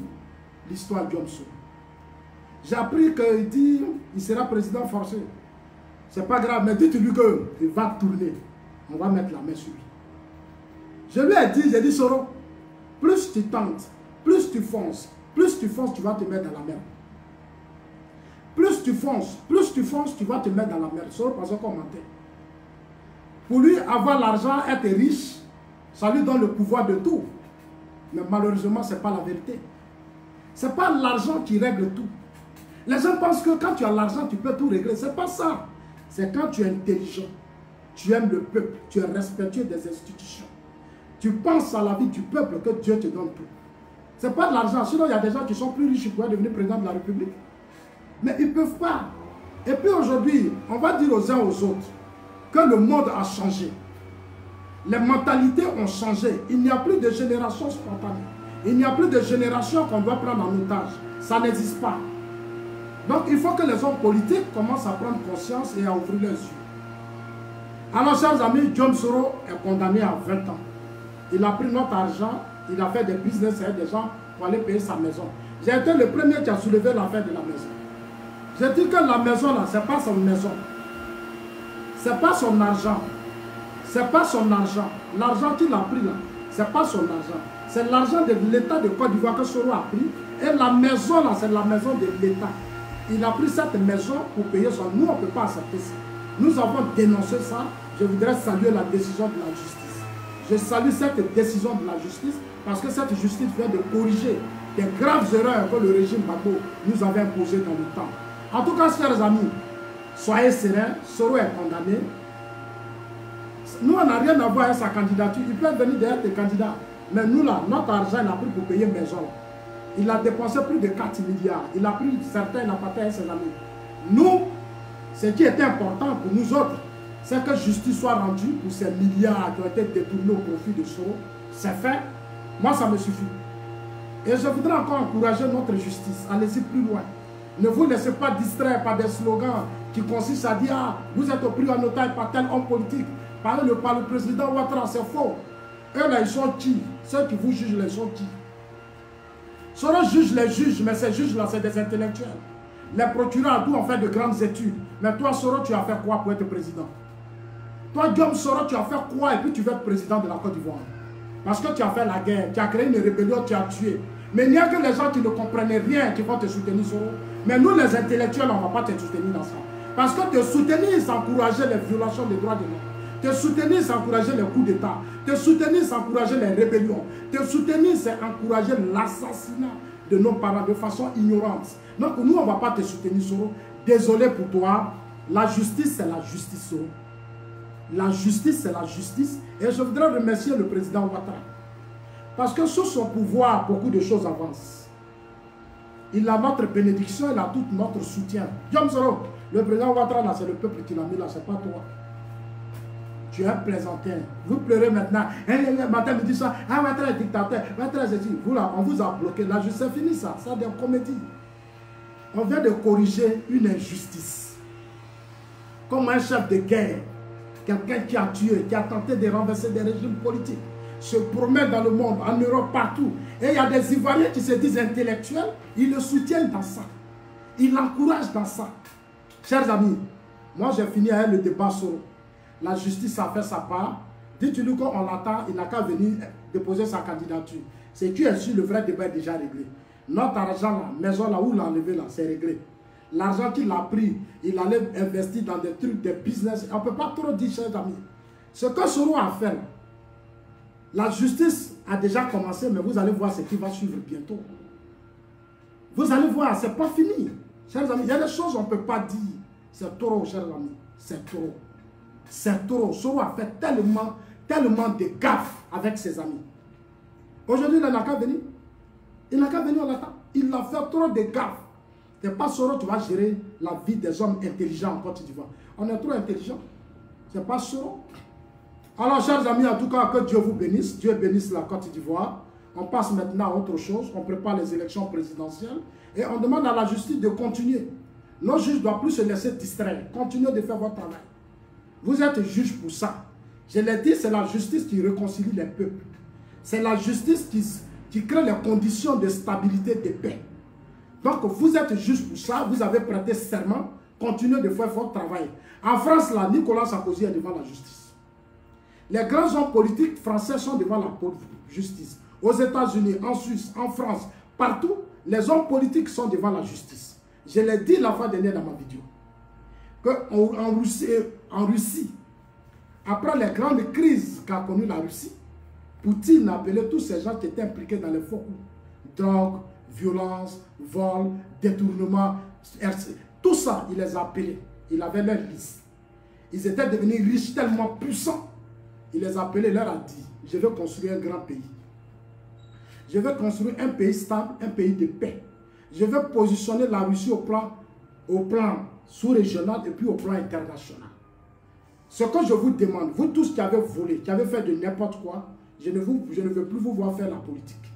l'histoire de Diom Soro. J'ai appris qu'il dit qu'il sera président forcé. C'est pas grave, mais dites-lui qu'il va tourner. On va mettre la main sur lui. Je lui ai dit, j'ai dit Soro, plus tu tentes, plus tu fonces, tu vas te mettre dans la merde. Plus tu fonces, tu vas te mettre dans la merde. Soro, parce qu'on commentait. Pour lui, avoir l'argent, être riche, ça lui donne le pouvoir de tout. Mais malheureusement, ce n'est pas la vérité. Ce n'est pas l'argent qui règle tout. Les gens pensent que quand tu as l'argent, tu peux tout régler. Ce n'est pas ça. C'est quand tu es intelligent, tu aimes le peuple, tu es respectueux des institutions. Tu penses à la vie du peuple que Dieu te donne tout. Ce n'est pas de l'argent. Sinon, il y a des gens qui sont plus riches qui pourraient devenir président de la République. Mais ils ne peuvent pas. Et puis aujourd'hui, on va dire aux uns aux autres que le monde a changé. Les mentalités ont changé. Il n'y a plus de génération spontanée. Il n'y a plus de génération qu'on doit prendre en otage. Ça n'existe pas. Donc il faut que les hommes politiques commencent à prendre conscience et à ouvrir les yeux. Alors chers amis, Diom Soro est condamné à 20 ans. Il a pris notre argent, il a fait des business avec des gens pour aller payer sa maison. J'ai été le premier qui a soulevé l'affaire de la maison. J'ai dit que la maison là, ce n'est pas son maison. Ce n'est pas son argent. Ce n'est pas son argent. L'argent qu'il a pris là, ce n'est pas son argent. C'est l'argent de l'État de Côte d'Ivoire que Soro a pris. Et la maison là, c'est la maison de l'État. Il a pris cette maison pour payer son... Nous, on ne peut pas accepter ça. Nous avons dénoncé ça. Je voudrais saluer la décision de la justice. Je salue cette décision de la justice parce que cette justice vient de corriger des graves erreurs que le régime Gbagbo nous avait imposées dans le temps. En tout cas, chers amis, soyez sereins. Soro est condamné. Nous, on n'a rien à voir avec sa candidature. Il peut venir derrière tes candidats. Mais nous, là, notre argent, il a pris pour payer une maison. Il a dépensé plus de 4 milliards. Il a pris certains, il a parté avec ses amis. Nous, ce qui était important pour nous autres, c'est que justice soit rendue pour ces milliards qui ont été détournés au profit de Soro. C'est fait. Moi, ça me suffit. Et je voudrais encore encourager notre justice. Allez-y plus loin. Ne vous laissez pas distraire par des slogans qui consistent à dire ah, vous êtes pris en otage par tel homme politique, par le président Ouattara, c'est faux. Eux là, ils sont qui? Ceux qui vous jugent, ils sont qui? Soro juge les juges, mais ces juges-là, c'est des intellectuels. Les procureurs ont fait de grandes études. Mais toi, Soro, tu as fait quoi pour être président? Toi, Diom Soro, tu as fait quoi et puis tu veux être président de la Côte d'Ivoire? Parce que tu as fait la guerre, tu as créé une rébellion, tu as tué. Mais il n'y a que les gens qui ne comprenaient rien qui vont te soutenir, Soro. Mais nous, les intellectuels, on ne va pas te soutenir dans ça. Parce que te soutenir, c'est encourager les violations des droits de l'homme. Te soutenir, c'est encourager les coups d'État. Te soutenir, c'est encourager les rébellions. Te soutenir, c'est encourager l'assassinat de nos parents de façon ignorante. Donc, nous, on ne va pas te soutenir, Soro. Désolé pour toi. La justice, c'est la justice, Soro. La justice, c'est la justice. Et je voudrais remercier le président Ouattara. Parce que sous son pouvoir, beaucoup de choses avancent. Il a notre bénédiction, il a tout notre soutien. Diom Soro, le président Ouattara, c'est le peuple qui l'a mis là, c'est pas toi. Tu es un plaisantin. Vous pleurez maintenant. Matin, me dit ça. Ah, Ouattara est dictateur. Ouattara, c'est dit. Vous là, on vous a bloqué. Là, je sais fini ça. Ça, c'est une comédie. On vient de corriger une injustice. Comme un chef de guerre. Quelqu'un qui a tué, qui a tenté de renverser des régimes politiques. se promène dans le monde, en Europe, partout. Et il y a des Ivoiriens qui se disent intellectuels, ils le soutiennent dans ça. Ils l'encouragent dans ça. Chers amis, moi j'ai fini avec le débat sur la justice a fait sa part. Dites-lui qu'on l'attend, il n'a qu'à venir déposer sa candidature. C'est qui est sûr, le vrai débat est déjà réglé. Notre argent là, maison là où il l'a enlevé là, c'est réglé. L'argent qu'il a pris, il allait investir dans des trucs, des business. On ne peut pas trop dire, chers amis. Ce que Soro a fait là, la justice a déjà commencé, mais vous allez voir ce qui va suivre bientôt. Vous allez voir, ce n'est pas fini. Chers amis, il y a des choses qu'on ne peut pas dire. C'est trop, chers amis. C'est trop. C'est trop. Soro a fait tellement de gaffes avec ses amis. Aujourd'hui, il n'a qu'à venir. Il n'a qu'à venir, on l'attend. Il a fait trop de gaffes. Ce n'est pas Soro qui va gérer la vie des hommes intelligents en Côte d'Ivoire. On est trop intelligents. Ce n'est pas Soro. Alors, chers amis, en tout cas, que Dieu vous bénisse. Dieu bénisse la Côte d'Ivoire. On passe maintenant à autre chose. On prépare les élections présidentielles. Et on demande à la justice de continuer. Nos juges ne doivent plus se laisser distraire. Continuez de faire votre travail. Vous êtes juge pour ça. Je l'ai dit, c'est la justice qui réconcilie les peuples. C'est la justice qui crée les conditions de stabilité, de paix. Donc, vous êtes juge pour ça. Vous avez prêté serment. Continuez de faire votre travail. En France, là, Nicolas Sarkozy est devant la justice. Les grands hommes politiques français sont devant la justice. Aux États-Unis, en Suisse, en France, partout, les hommes politiques sont devant la justice. Je l'ai dit la fois dernière dans ma vidéo. En Russie, après les grandes crises qu'a connues la Russie, Poutine a appelé tous ces gens qui étaient impliqués dans les faux coups. Drogue, violence, vol, détournement, tout ça, il les a appelés. Il avait leur liste. Ils étaient devenus riches, tellement puissants. Il les a appelés, leur a dit, je vais construire un grand pays. Je vais construire un pays stable, un pays de paix. Je vais positionner la Russie au plan sous-régional et puis au plan international. Ce que je vous demande, vous tous qui avez volé, qui avez fait de n'importe quoi, je ne veux plus vous voir faire la politique.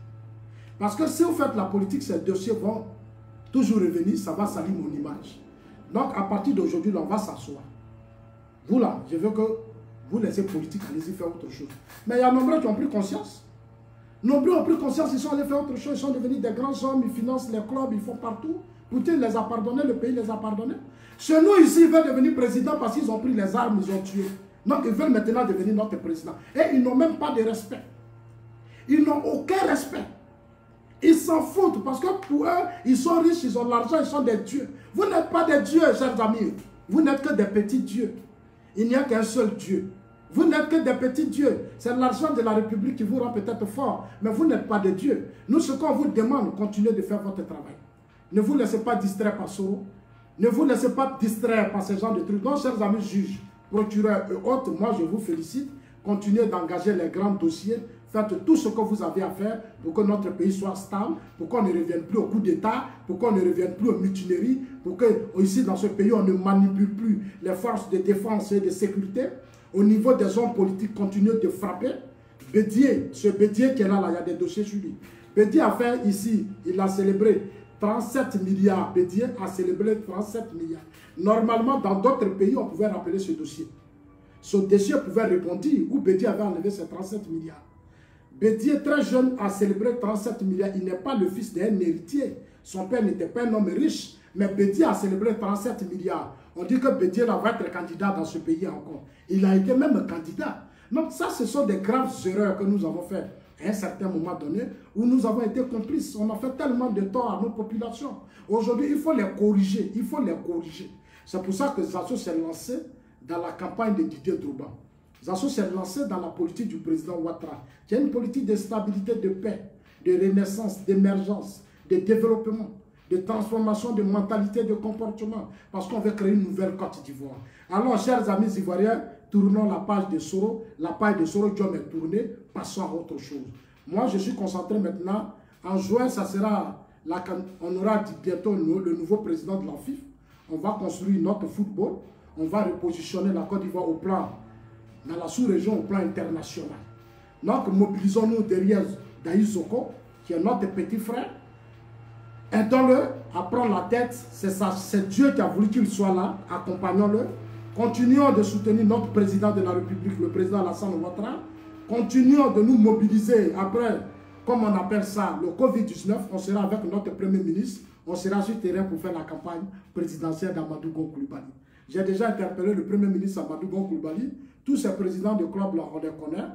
Parce que si vous faites la politique, ces dossiers vont toujours revenir, ça va salir mon image. Donc à partir d'aujourd'hui, on va s'asseoir. Vous là, je veux que vous laissez politique, allez-y faire autre chose. Mais il y a nombreux qui ont pris conscience. Nombreux ont pris conscience, ils sont allés faire autre chose, ils sont devenus des grands hommes, ils financent les clubs, ils font partout. Poutine les a pardonnés, le pays les a pardonnés. Chez nous ici, ils veulent devenir président parce qu'ils ont pris les armes, ils ont tué. Donc ils veulent maintenant devenir notre président. Et ils n'ont même pas de respect. Ils n'ont aucun respect. Ils s'en foutent parce que pour eux, ils sont riches, ils ont l'argent, ils sont des dieux. Vous n'êtes pas des dieux, chers amis. Vous n'êtes que des petits dieux. Il n'y a qu'un seul Dieu. Vous n'êtes que des petits dieux. C'est l'argent de la République qui vous rend peut-être fort. Mais vous n'êtes pas des dieux. Nous, ce qu'on vous demande, continuez de faire votre travail. Ne vous laissez pas distraire par Soro. Ne vous laissez pas distraire par ce genre de trucs. Donc, chers amis juges, procureurs et autres, moi, je vous félicite. Continuez d'engager les grands dossiers. Faites tout ce que vous avez à faire pour que notre pays soit stable, pour qu'on ne revienne plus au coup d'État, pour qu'on ne revienne plus aux mutineries, pour que, ici, dans ce pays, on ne manipule plus les forces de défense et de sécurité. Au niveau des hommes politiques, continuez de frapper. Bédier, ce Bédier qui est là, il y a des dossiers sur lui. Bédier a fait ici, il a célébré 37 milliards. Bédier a célébré 37 milliards. Normalement, dans d'autres pays, on pouvait rappeler ce dossier. Ce dossier pouvait répondre où Bédier avait enlevé ces 37 milliards. Bédier, très jeune, a célébré 37 milliards. Il n'est pas le fils d'un héritier. Son père n'était pas un homme riche. Mais Bédier a célébré 37 milliards. On dit que Bédier va être candidat dans ce pays encore. Il a été même candidat. Donc ça, ce sont des graves erreurs que nous avons faites à un certain moment donné où nous avons été complices. On a fait tellement de tort à nos populations. Aujourd'hui, il faut les corriger. Il faut les corriger. C'est pour ça que Zasso s'est lancé dans la campagne de Didier Drogba. Zasso s'est lancé dans la politique du président Ouattara, qui est une politique de stabilité, de paix, de renaissance, d'émergence, de développement, de transformation de mentalité, de comportement, parce qu'on veut créer une nouvelle Côte d'Ivoire. Alors, chers amis ivoiriens, tournons la page de Soro. La page de Soro Diom est tournée, passons à autre chose. Moi, je suis concentré maintenant. En juin, ça sera on aura bientôt le nouveau président de la FIFA. On va construire notre football. On va repositionner la Côte d'Ivoire au plan, dans la sous-région, au plan international. Donc, mobilisons-nous derrière Daï Soko, qui est notre petit frère. Aidons-le à prendre la tête. C'est Dieu qui a voulu qu'il soit là. Accompagnons-le. Continuons de soutenir notre président de la République, le président Alassane Ouattara. Continuons de nous mobiliser après, comme on appelle ça, le Covid-19. On sera avec notre Premier ministre. On sera sur terrain pour faire la campagne présidentielle d'Amadou Gon Coulibaly. J'ai déjà interpellé le Premier ministre Amadou Gon Coulibaly. Tous ces présidents de clubs là, on les connaît.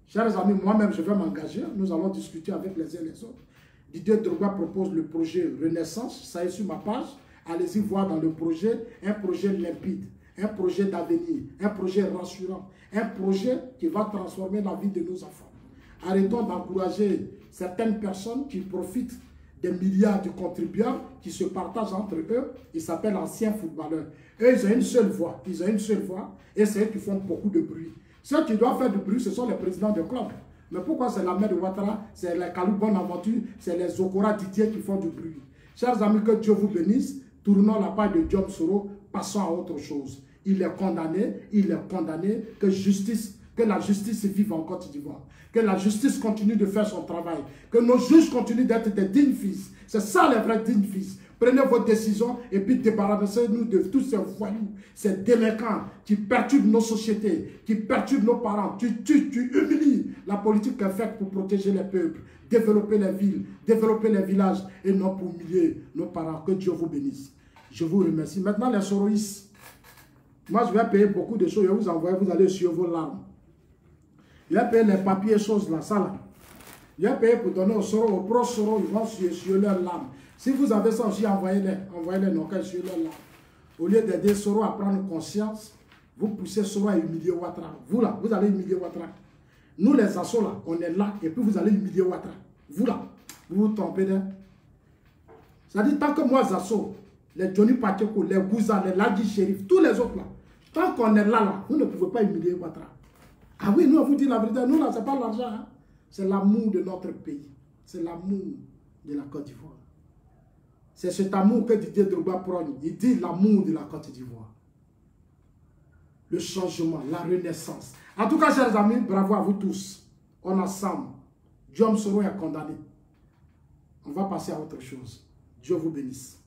Chers amis, moi-même, je vais m'engager. Nous allons discuter avec les uns et les autres. Didier Drogba propose le projet Renaissance. Ça est sur ma page. Allez-y voir dans le projet, un projet limpide, un projet d'avenir, un projet rassurant, un projet qui va transformer la vie de nos enfants. Arrêtons d'encourager certaines personnes qui profitent des milliards de contribuables qui se partagent entre eux. Ils s'appellent anciens footballeurs. Eux, ils ont une seule voix. Ils ont une seule voix et c'est eux qui font beaucoup de bruit. Ceux qui doivent faire du bruit, ce sont les présidents de club. Mais pourquoi c'est la mère de Ouattara, c'est les Kalou Bonaventure, c'est les Zokora Didier qui font du bruit? Chers amis, que Dieu vous bénisse. Tournons la page de Diom Soro, passons à autre chose. Il est condamné, que la justice vive en Côte d'Ivoire. Que la justice continue de faire son travail. Que nos juges continuent d'être des dignes fils. C'est ça les vrais dignes fils. Prenez vos décisions et puis débarrassez-nous de tous ces voyous, ces délinquants qui perturbent nos sociétés, qui perturbent nos parents. Tu humilies. La politique est faite pour protéger les peuples, développer les villes, développer les villages et non pour humilier nos parents. Que Dieu vous bénisse. Je vous remercie. Maintenant, les soroïstes. Moi, je vais payer beaucoup de choses. Je vais vous envoyer, vous allez sur vos larmes. Je vais payer les papiers et choses là, ça là. Je vais payer pour donner aux soros, aux pro-soros, ils vont sur leurs larmes. Si vous avez ça aussi, envoyez-les non, sur leurs larmes. Au lieu d'aider Soro à prendre conscience, vous poussez Soro à humilier Ouattara. Vous là, vous allez humilier Ouattara. Nous les assos là, on est là et puis vous allez humilier Ouattara. Vous là, vous vous trompez d'un. Ça dit, tant que moi, Zasso, les Johnny Pacheco, les Gouza, les Ladi Shérif, tous les autres là, tant qu'on est là, vous ne pouvez pas humilier Ouattara. Ah oui, nous on vous dit la vérité, nous là, ce n'est pas l'argent, hein? C'est l'amour de notre pays. C'est l'amour de la Côte d'Ivoire. C'est cet amour que Didier Drogba prône. Il dit l'amour de la Côte d'Ivoire. Le changement, la renaissance. En tout cas, chers amis, bravo à vous tous. On ensemble. Diom Soro est condamné. On va passer à autre chose. Dieu vous bénisse.